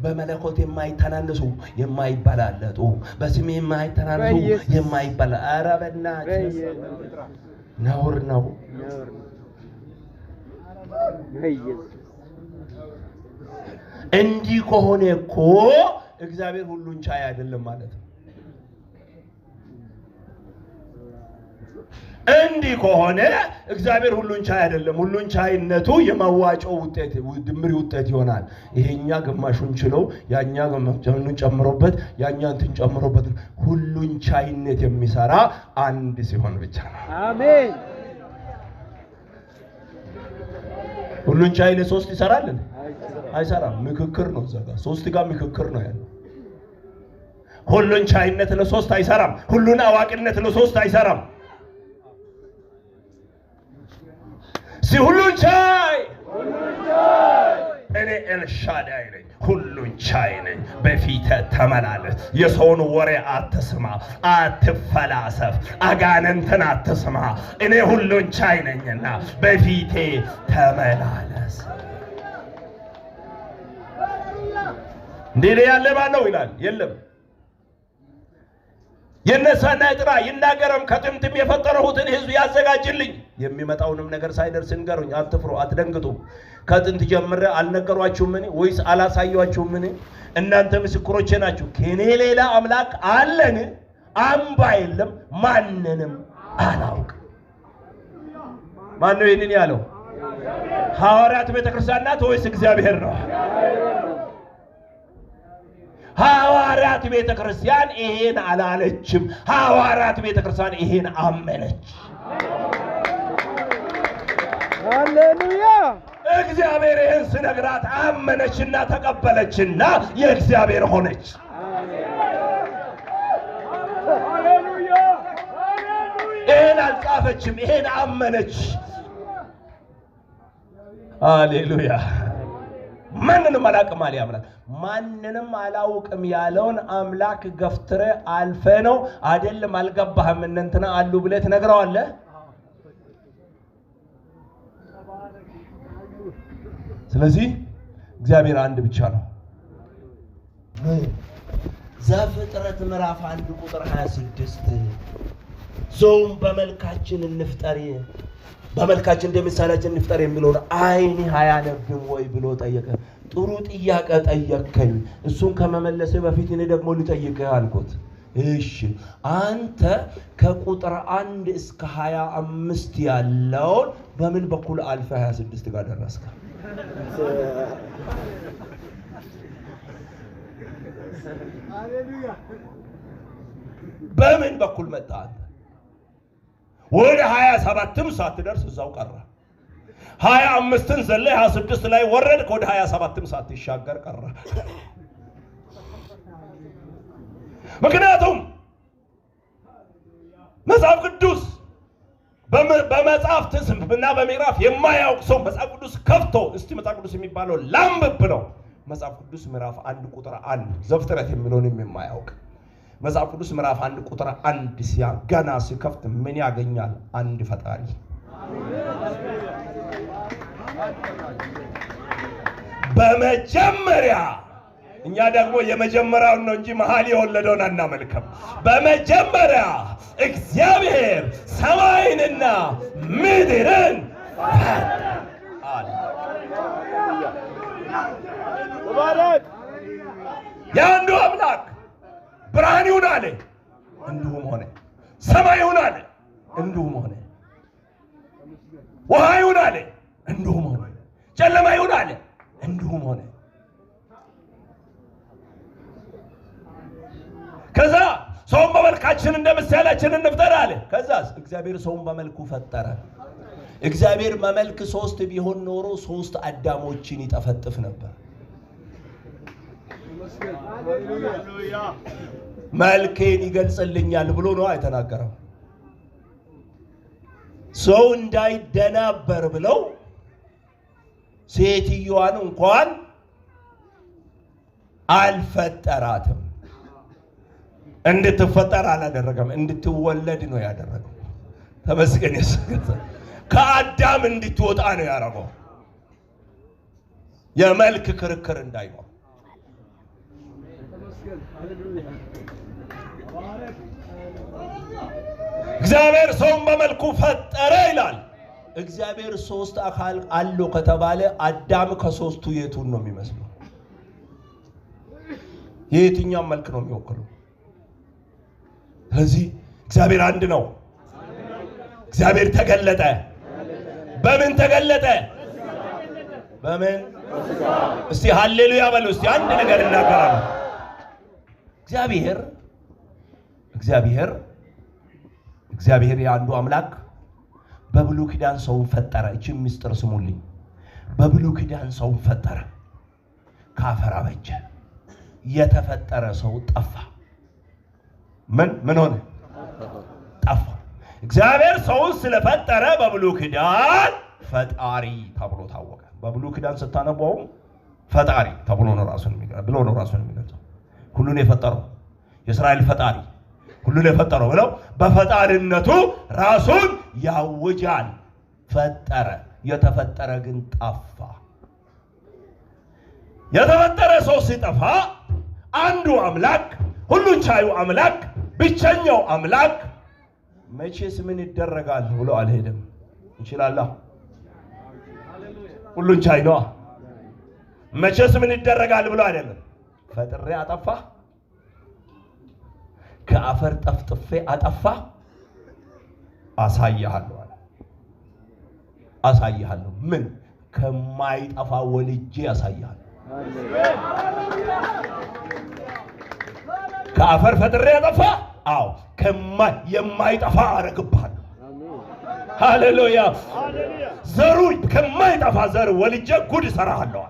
በመለኮት የማይተናነሱ የማይበላለጡ በስሜ የማይተናነሱ የማይበላ ኧረ በእናትህ ነውር ነው። እንዲህ ከሆነ እኮ እግዚአብሔር ሁሉን ቻይ አይደለም ማለት ነው። እንዲህ ከሆነ እግዚአብሔር ሁሉን ቻይ አይደለም። ሁሉን ቻይነቱ የማዋጮው ውጤት ድምር ውጤት ይሆናል። ይሄኛ ግማሹን ችለው ያኛ ግማሹን ጨምሮበት ያኛ እንትን ጨምሮበት ሁሉን ቻይነት የሚሰራ አንድ ሲሆን ብቻ ነው። አሜን። ሁሉን ቻይ ለሶስት ይሰራል አይሰራም? ምክክር ነው። ዘጋ ሶስት ጋር ምክክር ነው ያለው። ሁሉን ቻይነት ለሶስት አይሰራም። ሁሉን አዋቂነት ለሶስት አይሰራም። ሁሉን ቻይ እኔ ኤልሻዳይ ነኝ፣ ሁሉን ቻይ ነኝ። በፊት ተመላለስ። የሰውን ወሬ አትስማ፣ አትፈላሰፍ፣ አጋንንትን አትስማ። እኔ ሁሉን ቻይ ነኝና በፊቴ ተመላለስ። እንዴ ያለ ማን ነው ይላል? የለም። የነሳና ጥራ ይናገረም ከጥንትም የፈጠረሁትን ሕዝብ ያዘጋጅልኝ። የሚመጣውንም ነገር ሳይደርስ እንገሩኝ፣ አትፍሩ፣ አትደንግጡ። ከጥንት ጀምሬ አልነገሯችሁምን ወይስ አላሳያችሁምን? እናንተ ምስክሮቼ ናችሁ። ከኔ ሌላ አምላክ አለን? አምባ የለም፣ ማንንም አላውቅም። ማን ነው ይህንን ያለው? ሐዋርያት ቤተክርስቲያን ናት ወይስ እግዚአብሔር ነው? ሐዋርያት ቤተክርስቲያን ይሄን አላለችም። ሐዋርያት ቤተክርስቲያን ይሄን አመነች። ሃሌሉያ! እግዚአብሔር ይሄን ሲነግራት አመነችና ተቀበለችና የእግዚአብሔር ሆነች። ሃሌሉያ! ይሄን አልጻፈችም፣ ይሄን አመነች። ሃሌሉያ! ማንንም አላውቅም አለ አምላክ። ማንንም አላውቅም ያለውን አምላክ ገፍትረ አልፈ ነው አይደለም። አልገባህም እንትና አሉ ብለህ ትነግረዋለህ። ስለዚህ እግዚአብሔር አንድ ብቻ ነው። ዘፍጥረት ምዕራፍ 1 ቁጥር 26 ሰውን በመልካችን እንፍጠር፣ በመልካችን እንደ ምሳሌያችን እንፍጠር የሚለውን አይንህ አያነብም ወይ ብሎ ጠየቀ። ጥሩ ጥያቄ ጠየቀኝ። እሱን ከመመለሴ በፊት እኔ ደግሞ ልጠይቅህ አልኩት። እሺ አንተ ከቁጥር 1 እስከ 25 ያለውን በምን በኩል አልፈ 26 ጋር ደረስክ? ሃሌሉያ! በምን በኩል መጣ? ወደ 27ም ሳትደርስ እዛው ቀረ። 25ን ዘለ 26 ላይ ወረድክ፣ ወደ 27ም ሳትሻገር ቀረ። ምክንያቱም መጽሐፍ ቅዱስ በመጽሐፍ ትስምና በምዕራፍ የማያውቅ ሰው መጽሐፍ ቅዱስ ከፍቶ እስቲ መጽሐፍ ቅዱስ የሚባለው ላምብ ነው። መጽሐፍ ቅዱስ ምዕራፍ 1 ቁጥር 1 ዘፍጥረት የሚለውን የማያውቅ መጽሐፍ ቅዱስ ምዕራፍ 1 ቁጥር 1 ገና ሲከፍት ምን ያገኛል? አንድ ፈጣሪ። በመጀመሪያ እኛ ደግሞ የመጀመሪያውን ነው እንጂ መሀል የወለደውን አናመልክም። በመጀመሪያ እግዚአብሔር ሰማይንና ምድርን ፈጠረ። የአንዱ አምላክ ብርሃን ይሁን አለ፣ እንዲሁም ሆነ። ሰማይ ይሁን አለ፣ እንዲሁም ሆነ። ውሃ ይሁን አለ፣ እንዲሁም ሆነ። ጨለማ ይሁን አለ፣ እንዲሁም ሆነ። ከዛ ሰውን በመልካችን እንደ ምሳሌያችን እንፍጠር አለ። ከዛስ እግዚአብሔር ሰውን በመልኩ ፈጠረ። እግዚአብሔር መመልክ 3 ቢሆን ኖሮ 3 አዳሞችን ይጠፈጥፍ ነበር። መልኬን ይገልጽልኛል ብሎ ነው አይተናገረው። ሰው እንዳይደናበር ብለው ሴትዮዋን እንኳን አልፈጠራትም። እንድትፈጠር አላደረገም፣ እንድትወለድ ነው ያደረገው። ተመስገን ይስገድ። ከአዳም እንድትወጣ ነው ያደረገው፣ የመልክ ክርክር እንዳይኖር። እግዚአብሔር ሰውን በመልኩ ፈጠረ ይላል። እግዚአብሔር 3 አካል አለው ከተባለ አዳም ከ3ቱ የቱን ነው የሚመስለው? የትኛው መልክ ነው የሚወክለው? ስለዚህ እግዚአብሔር አንድ ነው። እግዚአብሔር ተገለጠ። በምን ተገለጠ? በምን? እስቲ ሃሌሉያ በሉ። እስቲ አንድ ነገር እናገራለን። እግዚአብሔር የአንዱ አምላክ በብሉይ ኪዳን ሰውን ፈጠረ። እቺ ምስጢር ስሙልኝ። በብሉይ ኪዳን ሰውን ፈጠረ፣ ከአፈር አበጀ። የተፈጠረ ሰው ጠፋ። ምን ሆነ? ጠፋ። እግዚአብሔር ሰውን ስለፈጠረ በብሉይ ኪዳን ፈጣሪ ተብሎ ታወቀ። በብሉይ ኪዳን ስታነበው ፈጣሪ ተብሎ ነው ራሱን የሚገልጸው። ሁሉን የፈጠረው የእስራኤል ፈጣሪ ሁሉን የፈጠረው ብለው በፈጣሪነቱ ራሱን ያውጃል። ፈጠረ። የተፈጠረ ግን ጠፋ። የተፈጠረ ሰው ሲጠፋ አንዱ አምላክ ሁሉን ቻዩ አምላክ ብቸኛው አምላክ መቼስ ምን ይደረጋል ብሎ አልሄደም። እንችላለን። ሁሉን ቻይ ነው። መቼስ ምን ይደረጋል ብሎ አይደለም። ፈጥሬ አጠፋ፣ ከአፈር ጠፍጥፌ አጠፋ፣ አሳያለሁ አለ። አሳያለሁ ምን? ከማይጠፋ ወልጄ አሳያለሁ። ከአፈር ፈጥሬ አጠፋ። አዎ የማይጠፋ አረግብሃለሁ። ሃሌሉያ። ዘሩ ከማይጠፋ ዘር ወልጄ ጉድ እሰራሃለሁ።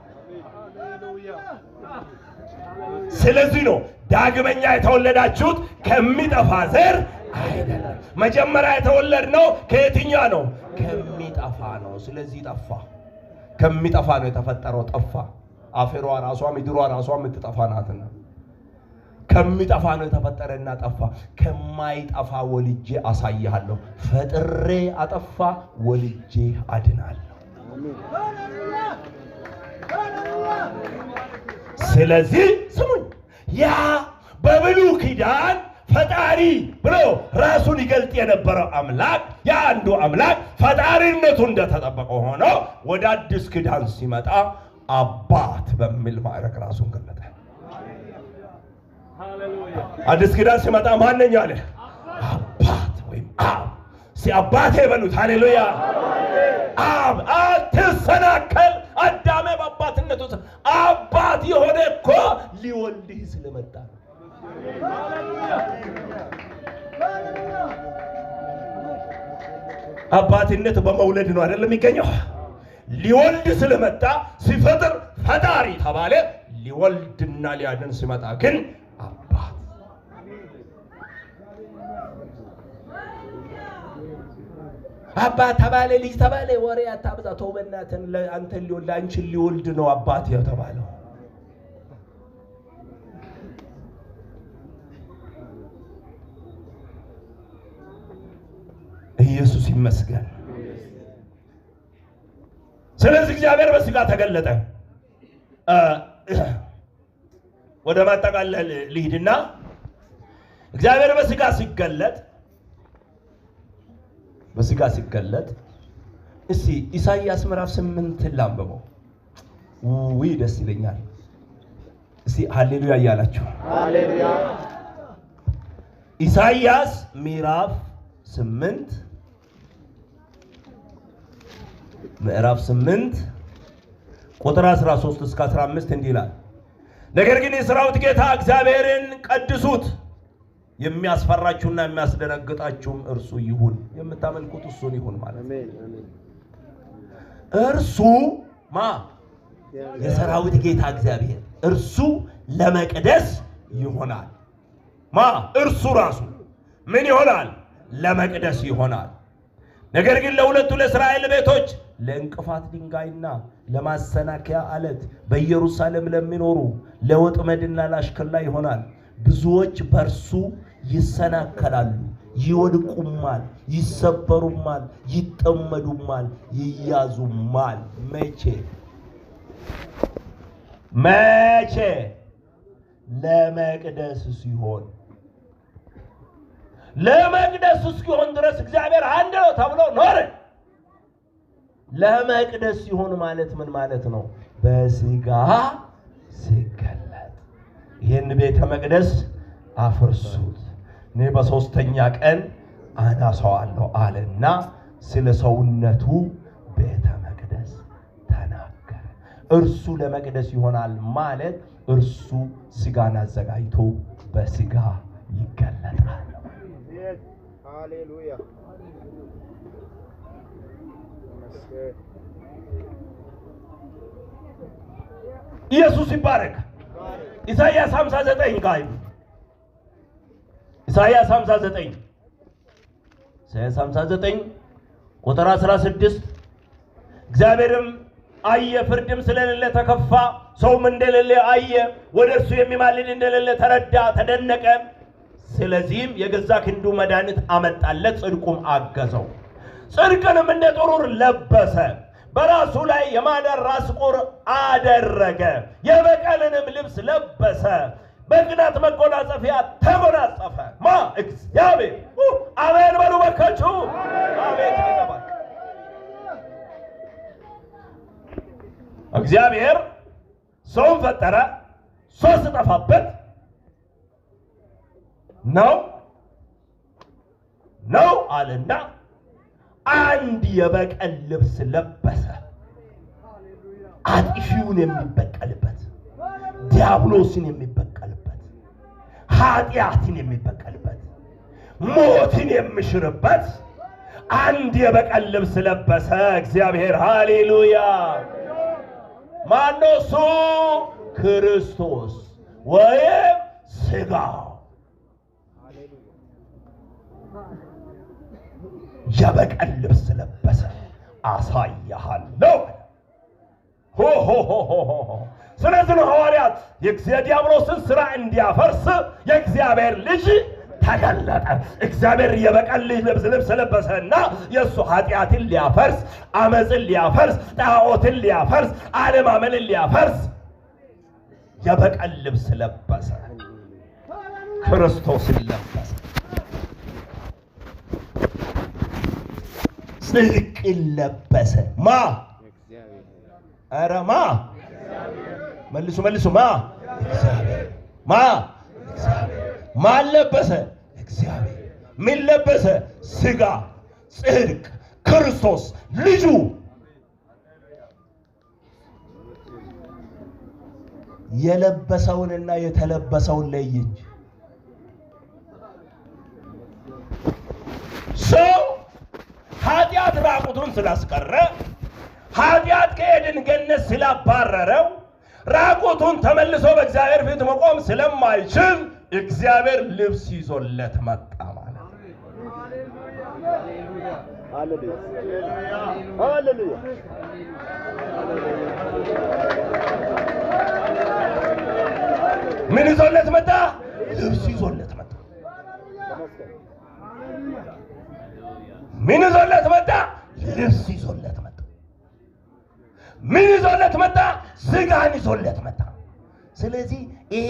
ስለዚህ ነው ዳግመኛ የተወለዳችሁት ከሚጠፋ ዘር አይደለም። መጀመሪያ የተወለድነው ከየትኛው ነው? ከሚጠፋ ነው። ስለዚህ ጠፋ። ከሚጠፋ ነው የተፈጠረው። ጠፋ። አፈሯ ራሷ ምድሯ ራሷ የምትጠፋ ናትና ከሚጠፋ ነው የተፈጠረና ጠፋ። ከማይጠፋ ወልጄ አሳያለሁ። ፈጥሬ አጠፋ፣ ወልጄ አድናለሁ። ስለዚህ ስሙኝ፣ ያ በብሉይ ኪዳን ፈጣሪ ብሎ ራሱን ይገልጥ የነበረው አምላክ የአንዱ አምላክ ፈጣሪነቱ እንደተጠበቀ ሆኖ ወደ አዲስ ኪዳን ሲመጣ አባት በሚል ማዕረግ ራሱን ገለጠ። አዲስ ኪዳን ሲመጣ ማንኛ አለ? አባት ወይም አብ። አባቴ በሉት። ሃሌሉያ። አብ አትሰናከል። አዳሜ በአባትነቱ አባት የሆነ እኮ ሊወልድህ ስለመጣ ነው። አባትነት በመውለድ ነው አይደለም የሚገኘው። ሊወልድ ስለመጣ ሲፈጥር ፈጣሪ ተባለ። ሊወልድና ሊያድን ሲመጣ ግን አባት። አባት ተባለ፣ ልጅ ተባለ። ወሬ አታብዛ። ተው በእናትህ። አንተን ሊወልድ አንቺን ሊወልድ ነው አባት የተባለው። ኢየሱስ ይመስገን። ስለዚህ እግዚአብሔር በሥጋ ተገለጠ። ወደ ማጠቃለል ልሂድና እግዚአብሔር በሥጋ ሲገለጥ እስቲ ኢሳይያስ ምዕራፍ 8 ላንብበው። ውይ ደስ ይለኛል። እስቲ ሃሌሉያ እያላችሁ ሃሌሉያ። ኢሳይያስ ምዕራፍ 8 ቁጥር 13 እስከ 15 እንዲህ ይላል። ነገር ግን የሠራዊት ጌታ እግዚአብሔርን ቀድሱት፣ የሚያስፈራችሁና የሚያስደነግጣችሁም እርሱ ይሁን። የምታመልኩት እሱን ይሁን ማለት ነው። እርሱ ማ የሰራዊት ጌታ እግዚአብሔር እርሱ ለመቅደስ ይሆናል። ማ እርሱ ራሱ ምን ይሆናል? ለመቅደስ ይሆናል። ነገር ግን ለሁለቱ ለእስራኤል ቤቶች ለእንቅፋት ድንጋይና ለማሰናከያ አለት በኢየሩሳሌም ለሚኖሩ ለወጥመድና ለአሽከላ ይሆናል። ብዙዎች በእርሱ ይሰናከላሉ፣ ይወድቁማል፣ ይሰበሩማል፣ ይጠመዱማል፣ ይያዙማል። መቼ? ለመቅደስ ሲሆን። ለመቅደስ እስኪሆን ድረስ እግዚአብሔር አንድ ነው ተብሎ ኖረ። ለመቅደስ ሲሆን ማለት ምን ማለት ነው? በሥጋ ሲገለጥ ይህን ቤተ መቅደስ አፍርሱት፣ እኔ በሦስተኛ ቀን አነሳዋለሁ አለና ስለ ሰውነቱ ቤተ መቅደስ ተናገረ። እርሱ ለመቅደስ ይሆናል ማለት እርሱ ሥጋን አዘጋጅቶ በሥጋ ይገለጣል። ሃሌሉያ። ኢየሱስ ይባረክ። ኢሳይያስ 59 ጋር ኢሳይያስ 59 ቁጥር 16 እግዚአብሔርም አየ፣ ፍርድም ስለሌለ ተከፋ፣ ሰውም እንደሌለ አየ፣ ወደ እርሱ የሚማልድ እንደሌለ ተረዳ፣ ተደነቀ። ስለዚህም የገዛ ክንዱ መድኃኒት አመጣለት፣ ጽድቁም አገዘው። ጽድቅንም እንደ ጥሩር ለበሰ፣ በራሱ ላይ የማዳን ራስ ቁር አደረገ፣ የበቀልንም ልብስ ለበሰ፣ በቅናት መጎናጸፊያ ተጎናጸፈ። ማ እግዚአብሔር። አሜን በሉ በካችሁ። አሜን። እግዚአብሔር ሰውን ፈጠረ፣ ሶስት ጠፋበት ነው አለና አንድ የበቀል ልብስ ለበሰ። አጥፊውን የሚበቀልበት፣ ዲያብሎስን የሚበቀልበት፣ ኃጢአትን የሚበቀልበት፣ ሞትን የሚሽርበት አንድ የበቀል ልብስ ለበሰ እግዚአብሔር። ሃሌሉያ። ማነው እሱ? ክርስቶስ ወይም ሥጋው። የበቀል ልብስ ለበሰ። አሳያለሁ። ስለዚህ ነው ሐዋርያት የዲያብሎስን ሥራ እንዲያፈርስ የእግዚአብሔር ልጅ ተገለጠ። እግዚአብሔር የበቀል ልብስ ለበሰና የእሱ ኃጢአትን ሊያፈርስ፣ አመፅን ሊያፈርስ፣ ጣዖትን ሊያፈርስ፣ አለማመንን ሊያፈርስ የበቀል ልብስ ለበሰ። ክርስቶስን ለበሰ። ጽድቅን ለበሰ። ማ? ኧረ ማ? መልሱ። ማ? እግዚአብሔር። ማ? እግዚአብሔር። ማን ለበሰ? እግዚአብሔር። ምን ለበሰ? ሥጋ፣ ጽድቅ፣ ክርስቶስ ልጁ። የለበሰውንና የተለበሰውን ለይ እንጂ ሰው ኃጢአት ራቁቱን ስላስቀረ፣ ኃጢአት ከኤድን ገነት ስላባረረው፣ ራቁቱን ተመልሶ በእግዚአብሔር ፊት መቆም ስለማይችል እግዚአብሔር ልብስ ይዞለት መጣ ማለት ነው። ሃሌሉያ። ምን ይዞለት መጣ? ልብስ ይዞለት መጣ። ምን ይዞለት መጣ? ልብስ ይዞለት መጣ። ምን ይዞለት መጣ? ሥጋን ይዞለት መጣ። ስለዚህ ይሄ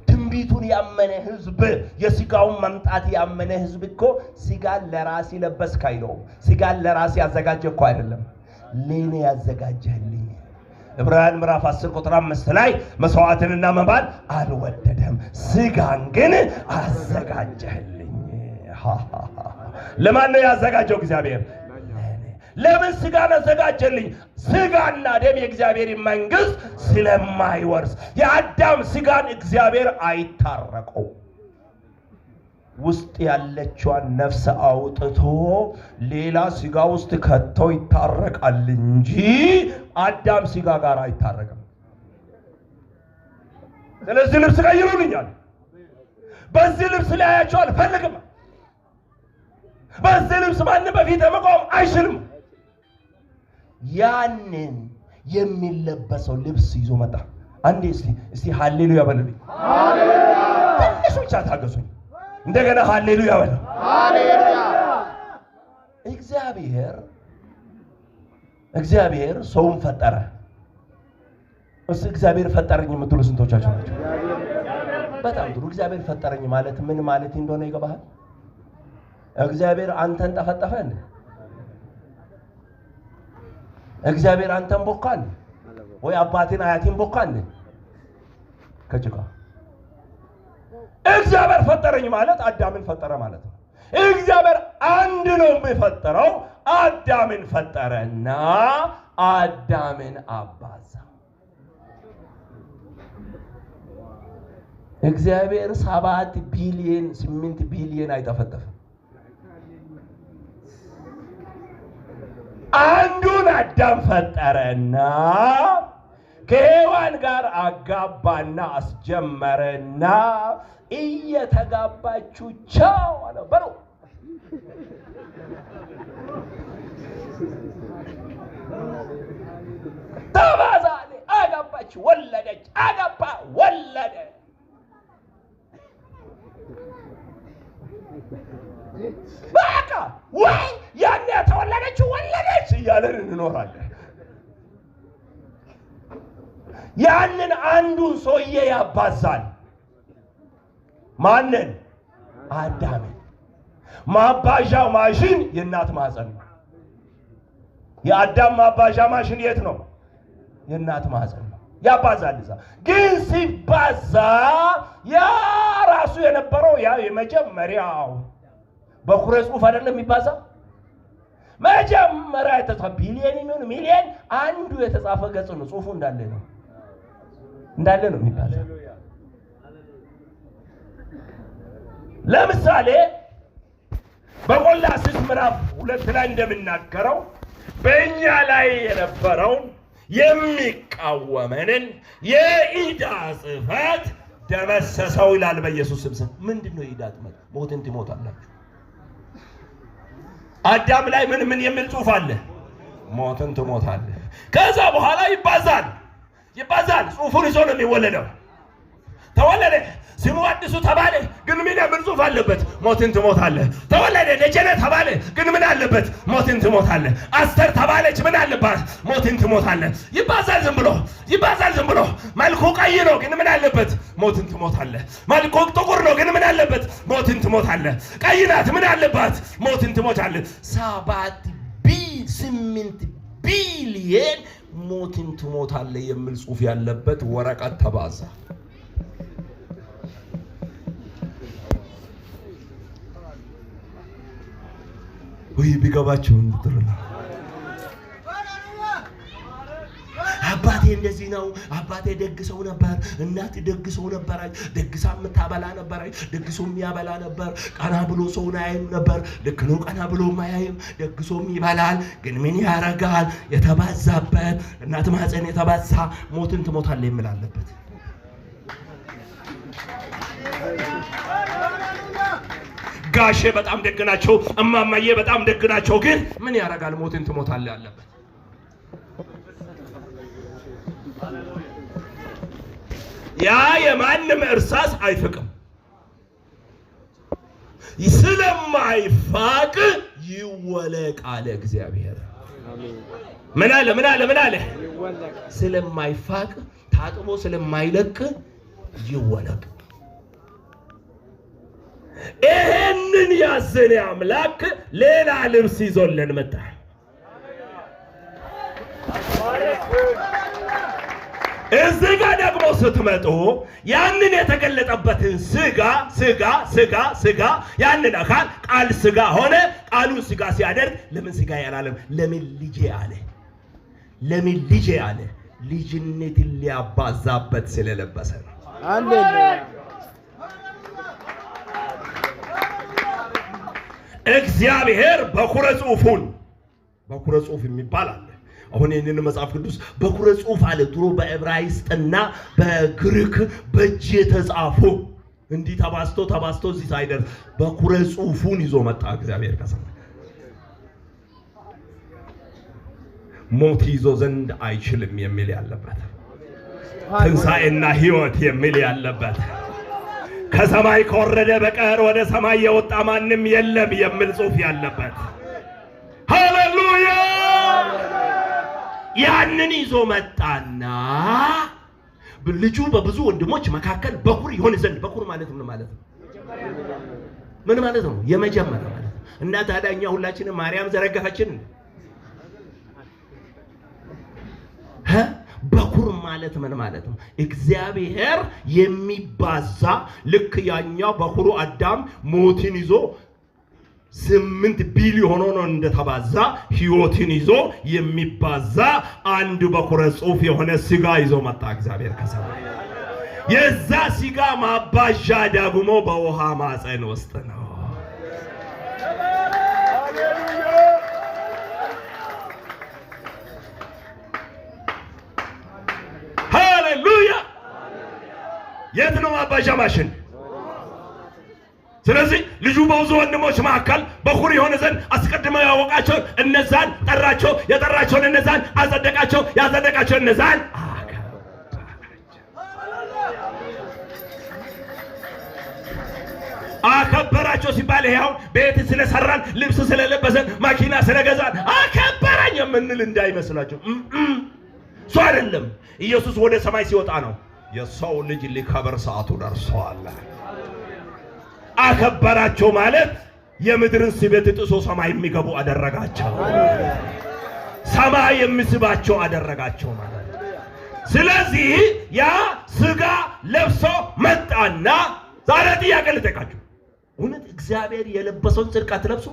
ትንቢቱን ያመነ ሕዝብ፣ የሥጋውን መምጣት ያመነ ሕዝብ እኮ ሥጋን ለራሴ ለበስክ አይለውም። ሥጋን ለራሴ ያዘጋጀ እኮ አይደለም፣ ለኔ ያዘጋጀህልኝ። ዕብራውያን ምዕራፍ 10 ቁጥር 5 ላይ መስዋዕትንና መባን አልወደደም፣ ሥጋን ግን አዘጋጀህልኝ። ለማን ነው ያዘጋጀው? እግዚአብሔር። ለምን ሥጋን አዘጋጀልኝ? ሥጋና ደም የእግዚአብሔር መንግሥት ስለማይወርስ የአዳም ሥጋን እግዚአብሔር አይታረቀው። ውስጥ ያለችዋን ነፍስ አውጥቶ ሌላ ስጋ ውስጥ ከቶ ይታረቃል እንጂ አዳም ስጋ ጋር አይታረቅም። ስለዚህ ልብስ ቀይሩልኛል። በዚህ ልብስ ላይ አያቸው አልፈልግም። በዚህ ልብስ ማንም በፊት መቆም አይችልም። ያንን የሚለበሰው ልብስ ይዞ መጣ። አንዴ እስቲ ሃሌሉያ በሉልኝ። ሃሌሉያ። ትንሽ ብቻ ታገሱኝ። እንደገና ሃሌሉያ በሉ። ሃሌሉያ። እግዚአብሔር ሰውን ፈጠረ። እስ እግዚአብሔር ፈጠረኝ የምትሉ ስንቶቻችሁ ናቸው? በጣም ጥሩ። እግዚአብሔር ፈጠረኝ ማለት ምን ማለት እንደሆነ ይገባሃል? እግዚአብሔር አንተን ጠፈጠፈ እንዴ? እግዚአብሔር አንተን ቦካን ወይ አባቴን አያቴን ቦካን ከጭቃ? እግዚአብሔር ፈጠረኝ ማለት አዳምን ፈጠረ ማለት ነው። እግዚአብሔር አንድ ነው የሚፈጠረው። አዳምን ፈጠረና አዳምን አባዛ። እግዚአብሔር 7 ቢሊየን 8 ቢሊየን አይጠፈጠፍም። አንዱን አዳም ፈጠረና ከሔዋን ጋር አጋባና አስጀመረና እየተጋባችሁ ቻው አለ። በሉ ተባዛለ። አጋባች፣ ወለደች፣ አጋባ፣ ወለደ። በቃ ወይ ያኔ ተወለደች ወለደች እያለን እንኖራለን። ያንን አንዱን ሰውዬ ያባዛል። ማንን? አዳምን። ማባዣው ማሽን የእናት ማህፀን ነው። የአዳም ማባዣ ማሽን የት ነው? የእናት ማህፀን ነው። ያባዛል። እዛ ግን ሲባዛ ያ ራሱ የነበረው ያ የመጀመሪያው በኩረ ጽሑፍ አይደለም የሚባዛ። መጀመሪያ የተጻፈ ቢሊየን የሚሆን ሚሊየን አንዱ የተጻፈ ገጽ ነው። ጽሑፉ እንዳለ ነው የሚባዛ። ለምሳሌ በቆላስይስ ምዕራፍ 2 ላይ እንደምናገረው በእኛ ላይ የነበረውን የሚቃወመንን የዕዳ ጽሕፈት ደመሰሰው ይላል በኢየሱስ ስም። ምንድነው የዕዳ ጽሕፈት? ሞትን ትሞታላችሁ። አዳም ላይ ምን የሚል ጽሑፍ አለ? ሞትን ትሞታለህ። ከዛ በኋላ ይባዛል። ጽሑፉን ይዞ ነው የሚወለደው። ተወለደ፣ ስሙ አዲሱ ተባለ፣ ግን ምን የሚል ጽሑፍ አለበት? ሞትን ትሞታለህ። ተወለደ፣ ደጀነ ተባለ፣ ግን ምን አለበት? ሞትን ትሞታለህ። አስተር ተባለች፣ ምን አለባት? ሞትን ትሞታለህ። ይባዛል ዝም ብሎ። መልኩ ቀይ ነው፣ ግን ምን አለበት? ሞትን ትሞታለህ። መልኩ ጥቁር ነው፣ ግን ምን አለበት? ሞትን ትሞታለህ። ቀይ ናት፣ ምን አለባት? ሞትን ትሞታለህ። 8 ቢሊየን ሞትን ትሞታለህ የሚል ጽሑፍ ያለበት ወረቀት ተባዛ። ወይ ቢገባችሁ እንድትረዳ። አባቴ እንደዚህ ነው፣ አባቴ ደግ ሰው ነበር፣ እናቴ ደግ ሰው ነበረች፣ ደግሳ የምታበላ ነበረች፣ ደግሶ የሚያበላ ነበር፣ ቀና ብሎ ሰውን አያይም ነበር። ልክ ነው፣ ቀና ብሎ ማያይም፣ ደግሶም ይበላል። ግን ምን ያረጋል? የተባዛበት እናት ማህፀን የተባዛ ሞትን ትሞታለህ የሚል አለበት። ጋሼ በጣም ደግ ናቸው፣ እማማዬ በጣም ደግ ናቸው፣ ግን ምን ያረጋል? ሞትን ትሞታለህ አለበት። ያ የማንም እርሳስ አይፍቅም። ስለማይፋቅ ይወለቅ አለ እግዚአብሔር። ምን አለ? ስለማይፋቅ ታጥቦ ስለማይለቅ ይወለቅ። ይህንን ያዘነ አምላክ ሌላ ልብስ ይዞልን መጣ። እዚህ ጋር ደግሞ ስትመጡ ያንን የተገለጠበትን ስጋ ያንን አካል ቃል ስጋ ሆነ። ቃሉን ስጋ ሲያደርግ ለምን ስጋ ያላለም? ለምን ልጄ አለ? ልጅነትን ሊያባዛበት ስለለበሰ ነው። እግዚአብሔር በኩረ ጽሑፍ የሚባል አለ። አሁን ይህንን መጽሐፍ ቅዱስ በኩረ ጽሑፍ አለ። ድሮ በዕብራይስጥና በግሪክ በእጅ የተጻፉ እንዲህ ተባስቶ እዚህ ሳይደርስ በኩረ ጽሑፉን ይዞ መጣ እግዚአብሔር ከሰማይ። ሞት ይዞ ዘንድ አይችልም የሚል ያለበት፣ ትንሣኤና ሕይወት የሚል ያለበት፣ ከሰማይ ከወረደ በቀር ወደ ሰማይ የወጣ ማንም የለም የሚል ጽሑፍ ያለበት። ሃሌሉያ! ያንን ይዞ መጣና ልጁ በብዙ ወንድሞች መካከል በኩር ይሆን ዘንድ። በኩር ማለት ምን ማለት ነው? ምን ማለት ነው? የመጀመሪያ ማለት ነው። እና ታዲያ እኛ ሁላችንም ማርያም ዘረገፈችን። በኩር ማለት ምን ማለት ነው? እግዚአብሔር የሚባዛ ልክ ያኛው በኩሩ አዳም ሞትን ይዞ 8 ቢሊዮን ሆኖ እንደተባዛ ሕይወትን ይዞ የሚባዛ አንድ በኩረ ጽሑፍ የሆነ ሥጋ ይዞ መጣ እግዚአብሔር ከሰማይ። የዛ ሥጋ ማባዣ ደግሞ በውሃ ማፀን ውስጥ ነው። ሃሌሉያ! የት ነው ማባዣ ማሽን? ስለዚህ ልጁ በብዙ ወንድሞች መካከል በኩር የሆነ ዘንድ አስቀድመው ያወቃቸው እነዛን ጠራቸው፣ የጠራቸውን እነዛን አጸደቃቸው፣ ያጸደቃቸው እነዛን አከበራቸው ሲባል ይሄው ቤት ስለሰራን፣ ልብስ ስለለበሰን፣ መኪና ስለገዛን አከበረኝ የምንል እንዳይመስላችሁ። እሱ አይደለም። ኢየሱስ ወደ ሰማይ ሲወጣ ነው የሰው ልጅ ሊከበር ሰዓቱ ደርሷል። አከበራቸው ማለት የምድርን ስበት ጥሶ ሰማይ የሚገቡ አደረጋቸው። ሰማይ የሚስባቸው አደረጋቸው ማለት። ስለዚህ ያ ሥጋ ለብሶ መጣና ዛሬ ጥያቄ ልጠይቃችሁ። እውነት እግዚአብሔር የለበሰውን ጽድቅ አትለብሱ?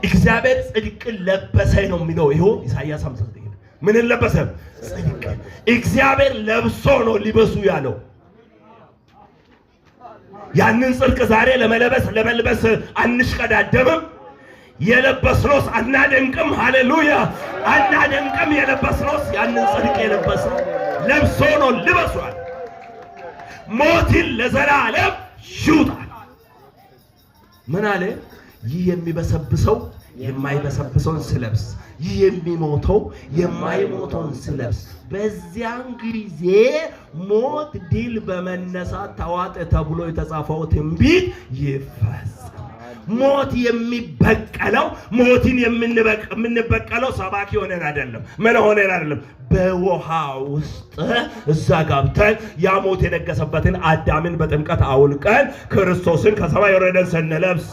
እግዚአብሔር ጽድቅን ለበሰ ነው የሚለው። ይኸው ኢሳይያስ 59 ምን ለበሰ? ጽድቅ። እግዚአብሔር ለብሶ ነው ሊበሱ ያለው። ያንን ጽድቅ ዛሬ ለመልበስ አንሽቀዳደምም። የለበስነውስ አናደንቅም። ሃሌሉያ! አናደንቅም። የለበስነውስ ያንን ጽድቅ የለበስነው ለብሶ ነው ልበሷል። ሞትን ለዘላለም ይውጣል። ምን አለ? ይህ የሚበሰብሰው የማይበሰብሰውን ስለብስ፣ ይህ የሚሞተው የማይሞተውን ስለብስ፣ በዚያን ጊዜ ሞት ድል በመነሳት ተዋጠ ተብሎ የተጻፈው ትንቢት ይፈጸማል። ሞት የሚበቀለው ሞትን የምንበቀለው ሰባኪ ሆነን አይደለም፣ ምን ሆነን አይደለም። በውሃ ውስጥ እዛ ገብተን ያ ሞት የነገሰበትን አዳምን በጥምቀት አውልቀን ክርስቶስን ከሰማይ ወረደን ስንለብስ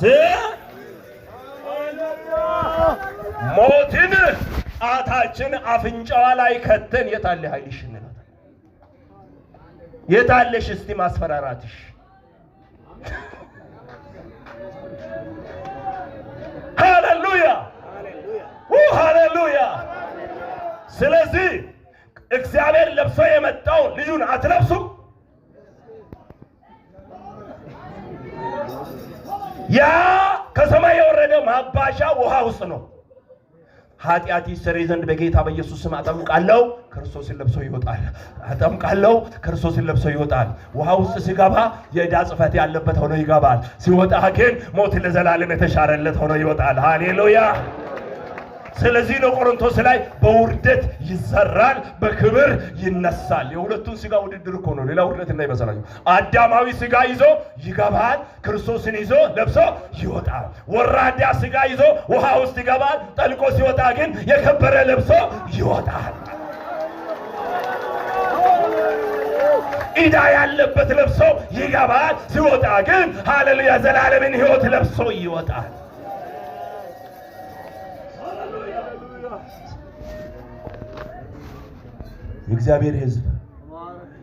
ሞትን ጣታችን አፍንጫዋ ላይ ከተን የታለ ኃይልሽ እንላለን። የታለሽ እስቲ ማስፈራራትሽ? ሃሌሉያ! ሃሌሉያ! ስለዚህ እግዚአብሔር ለብሶ የመጣው ልጁን አትለብሱም? ያ ከሰማይ የወረደ ማባሻ ውሃ ውስጥ ነው። ኃጢአት ይሰረይ ዘንድ በጌታ በኢየሱስ ስም አጠምቃለሁ፣ ክርስቶስን ለብሶ ይወጣል። አጠምቃለሁ፣ ክርስቶስን ለብሶ ይወጣል። ውሃ ውስጥ ሲገባ የዕዳ ጽሕፈት ያለበት ሆኖ ይገባል። ሲወጣ ግን ሞት ለዘላለም የተሻረለት ሆኖ ይወጣል። ሃሌሉያ! ስለዚህ ነው ቆሮንቶስ ላይ በውርደት ይዘራል፣ በክብር ይነሳል። የሁለቱን ሥጋ ውድድር እኮ ነው። ሌላ ውርደት እንዳይመስላችሁ። አዳማዊ ሥጋ ይዞ ይገባል፣ ክርስቶስን ይዞ ለብሶ ይወጣል። ወራዳ ሥጋ ይዞ ውሃ ውስጥ ይገባል፣ ጠልቆ ሲወጣ ግን የከበረ ለብሶ ይወጣል። ዕዳ ያለበት ለብሶ ይገባል፣ ሲወጣ ግን ሃሌሉያ ዘላለምን ሕይወት ለብሶ ይወጣል። የእግዚአብሔር ሕዝብ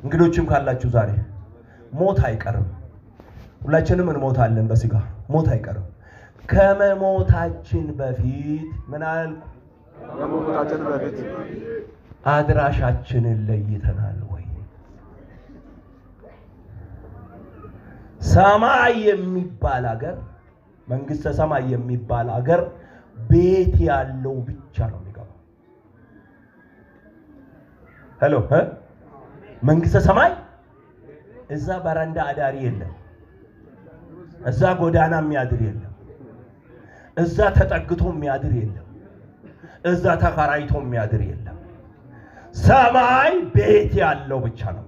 እንግዶችም ካላችሁ ዛሬ ሞት አይቀርም። ሁላችንም እንሞታለን በሥጋ ሞት አይቀርም። ከመሞታችን በፊት ምን አልኩ? ከመሞታችን በፊት አድራሻችንን ለይተናል ወይ? ሰማይ የሚባል ሀገር መንግስተ ሰማይ የሚባል ሀገር ቤት ያለው ብቻ ነው የሚገባው። ሄሎ መንግስተ ሰማይ እዛ በረንዳ አዳሪ የለም፣ እዛ ጎዳና የሚያድር የለም፣ እዛ ተጠግቶ የሚያድር የለም፣ እዛ ተከራይቶ የሚያድር የለም። ሰማይ ቤት ያለው ብቻ ነው።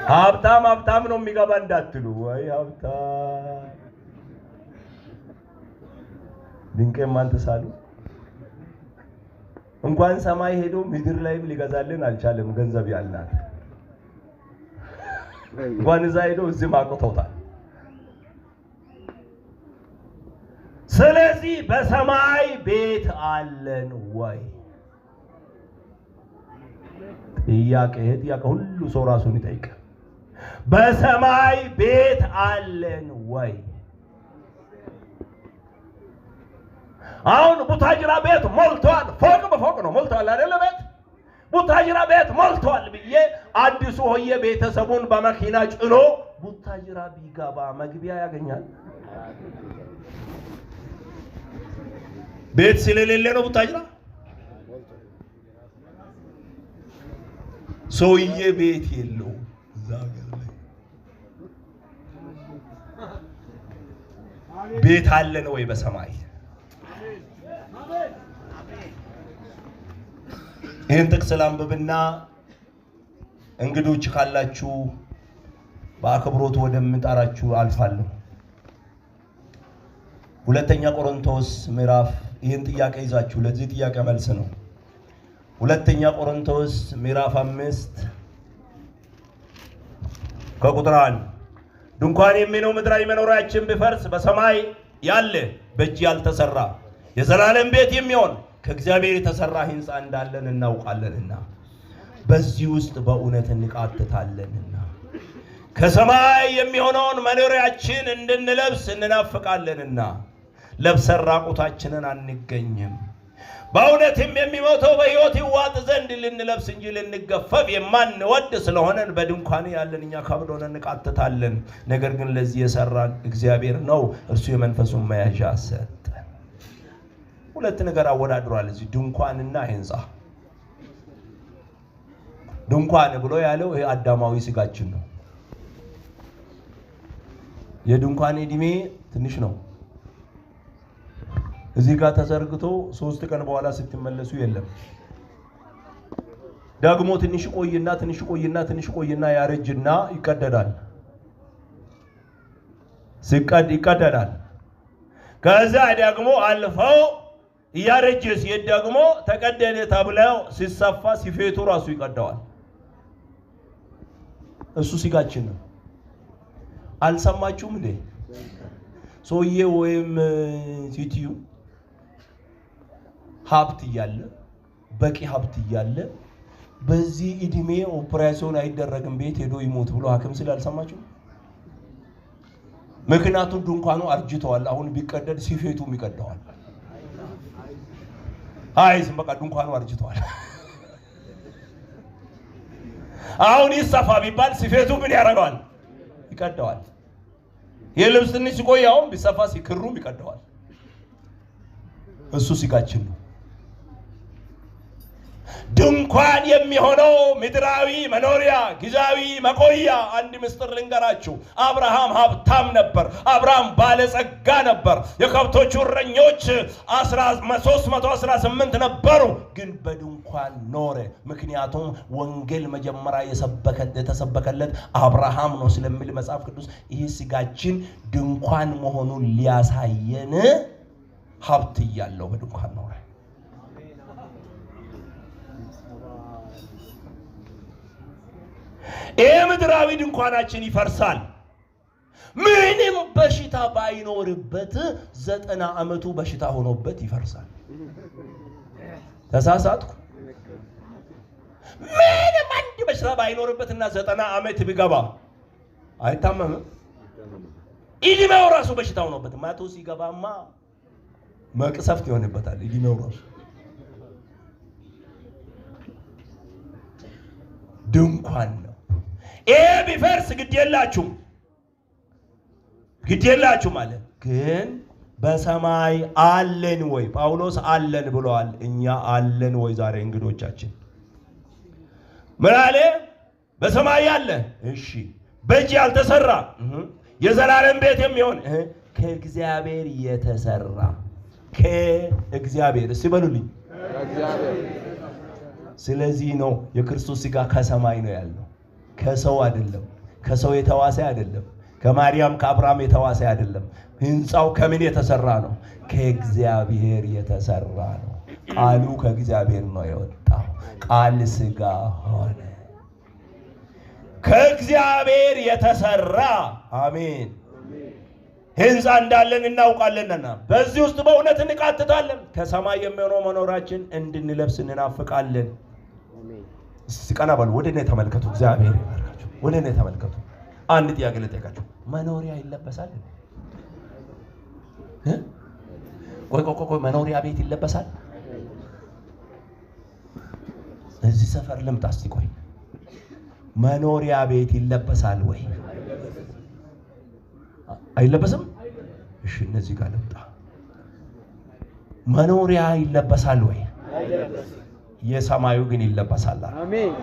ሀብታም ነው የሚገባ እንዳትሉ፣ ወይ ሀብታም ድንቄም አንተሳሉ እንኳን ሰማይ ሄዶ ምድር ላይም ሊገዛልን አልቻለም። ገንዘብ ያላት እንኳን እዛ ሄዶ እዚህ ማቆቶታል። ስለዚህ በሰማይ ቤት አለን ወይ? ጥያቄ ሁሉ ሰው ራሱን ይጠይቃል። በሰማይ ቤት አለን ወይ? አሁን ቡታጅራ ቤት ሞልቷል። ፎቅ በፎቅ ነው ሞልቷል አይደል? ቤት ቡታጅራ ቤት ሞልቷል ብዬ አዲሱ ሆየ ቤተሰቡን በመኪና ጭኖ ቡታጅራ ቢገባ መግቢያ ያገኛል? ቤት ስለሌለ ነው ቡታጅራ። ሰውዬ ቤት የለው እዛ ሀገር ላይ ቤት አለ ነው ወይ በሰማይ? ይህን ጥቅስ ላንብብና እንግዶች ካላችሁ በአክብሮት ወደምጠራችሁ አልፋለሁ። ሁለተኛ ቆሮንቶስ ምዕራፍ ይህን ጥያቄ ይዛችሁ ለዚህ ጥያቄ መልስ ነው። ሁለተኛ ቆሮንቶስ ምዕራፍ 5 ከቁጥር 1 ድንኳን የሚለው ምድራዊ መኖሪያችን ቢፈርስ በሰማይ ያለ በእጅ ያልተሰራ የዘላለም ቤት የሚሆን ከእግዚአብሔር የተሰራ ሕንፃ እንዳለን እናውቃለንና በዚህ ውስጥ በእውነት እንቃትታለንና ከሰማይ የሚሆነውን መኖሪያችን እንድንለብስ እንናፍቃለንና ለብሰን ራቁታችንን አንገኝም። በእውነትም የሚሞተው በሕይወት ይዋጥ ዘንድ ልንለብስ እንጂ ልንገፈፍ የማንወድ ስለሆነን በድንኳን ያለን እኛ ከብዶን እንቃትታለን። ነገር ግን ለዚህ የሰራን እግዚአብሔር ነው፣ እርሱ የመንፈሱን መያዣ ሰጠን። ሁለት ነገር አወዳድሯል እዚህ ድንኳንና ሕንፃ። ድንኳን ብሎ ያለው ይሄ አዳማዊ ስጋችን ነው። የድንኳን እድሜ ትንሽ ነው። እዚህ ጋር ተዘርግቶ 3 ቀን በኋላ ስትመለሱ የለም። ደግሞ ትንሽ ቆይና ያረጅና ይቀደዳል። ይቀደዳል። ከዛ ደግሞ አልፈው ያረጀ ሲሄድ ደግሞ ተቀደደ ተብለው ሲሰፋ ሲፌቱ ራሱ ይቀደዋል። እሱ ስጋችን ነው። አልሰማችሁም እንዴ? ሰውዬ ወይም ሲቲዩ ሀብት እያለ በቂ ሀብት እያለ በዚህ እድሜ ኦፕሬሽን አይደረግም ቤት ሄዶ ይሞት ብሎ ሐኪም ስላልሰማችሁ? ምክንያቱም ድንኳኑ አርጅተዋል። አሁን ቢቀደድ ሲፌቱም ይቀደዋል። አይስ በቃ ድንኳኑ አርጅተዋል። አሁን ይሰፋ ቢባል ሲፌቱ ምን ያደርገዋል? ይቀደዋል። የልብስ ትንሽ ሲቆያው ቢሰፋ ሲክሩም ይቀደዋል። እሱ ስጋችን ነው። ድንኳን የሚሆነው ምድራዊ መኖሪያ ጊዜያዊ መቆያ። አንድ ምስጢር ልንገራችሁ። አብርሃም ሀብታም ነበር። አብርሃም ባለጸጋ ነበር። የከብቶቹ እረኞች 318 ነበሩ። ግን በድንኳን ኖረ። ምክንያቱም ወንጌል መጀመሪያ የተሰበከለት አብርሃም ነው ስለሚል መጽሐፍ ቅዱስ ይህ ስጋችን ድንኳን መሆኑን ሊያሳየን ሀብት እያለው በድንኳን ኖረ። ምድራዊ ድንኳናችን ይፈርሳል። ምንም በሽታ ባይኖርበት 90 ዓመቱ በሽታ ሆኖበት ይፈርሳል። ተሳሳትኩ? ምንም አንድ በሽታ ባይኖርበትና 90 ዓመት ቢገባ አይታመምም? እድሜው ራሱ በሽታ ሆኖበት ማቶ ሲገባማ መቅሰፍት ይሆንበታል። እድሜው ራሱ ድንኳን ነው። ይሄ ቢፈርስ ግድ የላችሁ ማለት ግን በሰማይ አለን ወይ? ጳውሎስ አለን ብለዋል። እኛ አለን ወይ? ዛሬ እንግዶቻችን ምን አለ? በሰማይ አለ። እሺ በእጅ ያልተሰራ የዘላለም ቤት የሚሆን ከእግዚአብሔር የተሰራ ከእግዚአብሔር እስቲ በሉልኝ። ስለዚህ ነው የክርስቶስ ሥጋ ከሰማይ ነው ያለው፣ ከሰው አይደለም። ከሰው የተዋሰ አይደለም። ከማርያም ከአብርሃም የተዋሰ አይደለም። ህንጻው ከምን የተሰራ ነው? ከእግዚአብሔር የተሰራ ነው። ቃሉ ከእግዚአብሔር ነው የወጣው። ቃል ሥጋ ሆነ። ከእግዚአብሔር የተሰራ አሜን። ህንጻ እንዳለን እናውቃለንና በዚህ ውስጥ በእውነት እንቃትታለን። ከሰማይ የሚሆነው መኖራችን እንድንለብስ እንናፍቃለን። እስቲ ቀና በሉ፣ ወደ እኔ ተመልከቱ። እግዚአብሔር ይባርካችሁ። ወደ እኔ ተመልከቱ። አንድ ጥያቄ ልጠይቃችሁ። መኖሪያ ይለበሳል? ቆይ መኖሪያ ቤት ይለበሳል? እዚህ ሰፈር ልምጣ እስቲ። ቆይ መኖሪያ ቤት ይለበሳል ወይ? አይለበስም? እሺ እነዚህ ጋር ልምጣ። መኖሪያ ይለበሳል ወይ? የሰማዩ ግን ይለበሳል። አሜን።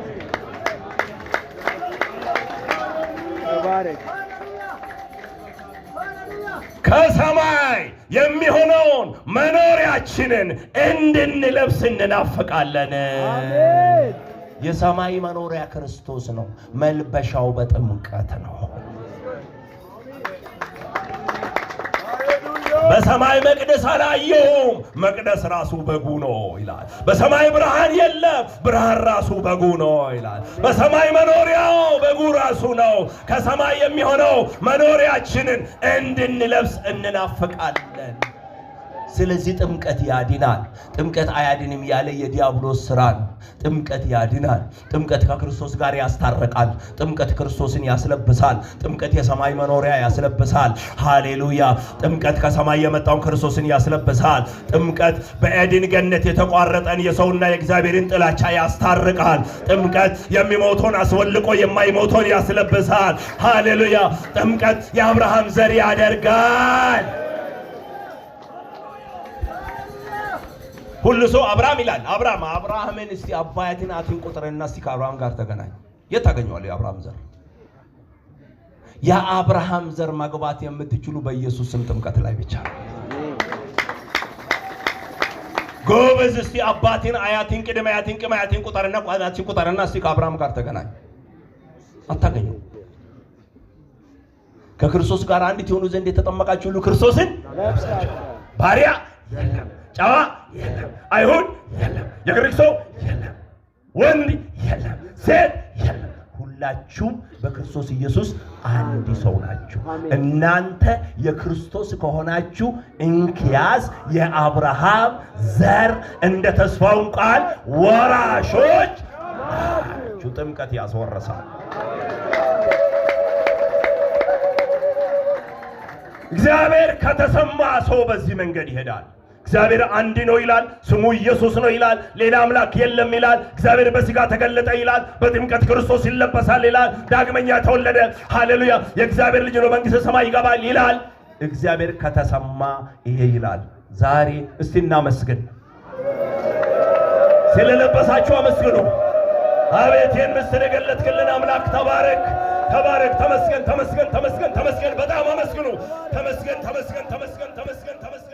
ከሰማይ የሚሆነውን መኖሪያችንን እንድንለብስ እንናፍቃለን። አሜን። የሰማይ መኖሪያ ክርስቶስ ነው። መልበሻው በጥምቀት ነው። በሰማይ መቅደስ አላየሁም፣ መቅደስ ራሱ በጉ ነው ይላል። በሰማይ ብርሃን የለም፣ ብርሃን ራሱ በጉ ነው ይላል። በሰማይ መኖሪያው በጉ ራሱ ነው። ከሰማይ የሚሆነው መኖሪያችንን እንድንለብስ እንናፍቃለን። ስለዚህ ጥምቀት ያድናል። ጥምቀት አያድንም ያለ የዲያብሎስ ሥራ ነው። ጥምቀት ያድናል። ጥምቀት ከክርስቶስ ጋር ያስታርቃል። ጥምቀት ክርስቶስን ያስለብሳል። ጥምቀት የሰማይ መኖሪያ ያስለብሳል። ሃሌሉያ! ጥምቀት ከሰማይ የመጣውን ክርስቶስን ያስለብሳል። ጥምቀት በኤድን ገነት የተቋረጠን የሰውና የእግዚአብሔርን ጥላቻ ያስታርቃል። ጥምቀት የሚሞተውን አስወልቆ የማይሞተውን ያስለብሳል። ሃሌሉያ! ጥምቀት የአብርሃም ዘር ያደርጋል። ሁሉ ሰው አብርሃም ይላል። አብርሃምን እስቲ አባያትን አትን ቁጥርና እስቲ ከአብርሃም ጋር ተገናኝ። የት ታገኘዋለህ? የአብርሃም ዘር። የአብርሃም ዘር ማግባት የምትችሉ በኢየሱስ ስም ጥምቀት ላይ ብቻ ነው። ጎበዝ እስቲ አባትን አያትን ቅድመ አያትን ቅድመ አያትን ቁጥርና ቋዳችን ቁጥርና እስቲ ከአብርሃም ጋር ተገናኝ። አታገኘው። ከክርስቶስ ጋር አንድ ትሆኑ ዘንድ የተጠመቃችሁ ሁሉ ክርስቶስን ለብሳችሁ። ባሪያ የለም፣ ጨዋ የለም፣ አይሁድ የለም፣ የግሪክ ሰው የለም፣ ወንድ የለም፣ ሴት የለም፣ ሁላችሁም በክርስቶስ ኢየሱስ አንድ ሰው ናችሁ። እናንተ የክርስቶስ ከሆናችሁ እንኪያስ የአብርሃም ዘር እንደ ተስፋውን ቃል ወራሾች ናችሁ። ጥምቀት ያስወርሳል። እግዚአብሔር ከተሰማ ሰው በዚህ መንገድ ይሄዳል። እግዚአብሔር አንድ ነው ይላል፣ ስሙ ኢየሱስ ነው ይላል፣ ሌላ አምላክ የለም ይላል። እግዚአብሔር በሥጋ ተገለጠ ይላል፣ በጥምቀት ክርስቶስ ይለበሳል ይላል፣ ዳግመኛ ተወለደ፣ ሃሌሉያ፣ የእግዚአብሔር ልጅ ነው፣ መንግሥተ ሰማይ ይገባል ይላል። እግዚአብሔር ከተሰማ ይሄ ይላል። ዛሬ እስቲ እናመስግን። ስለለበሳችሁ አመስግኑ። አቤት ይህን ምስጢር የገለጥክልን አምላክ ተባረክ፣ ተባረክ፣ ተመስገን፣ ተመስገን፣ ተመስገን፣ ተመስገን። በጣም አመስግኑ። ተመስገን፣ ተመስገን፣ ተመስገን፣ ተመስገን፣ ተመስገን።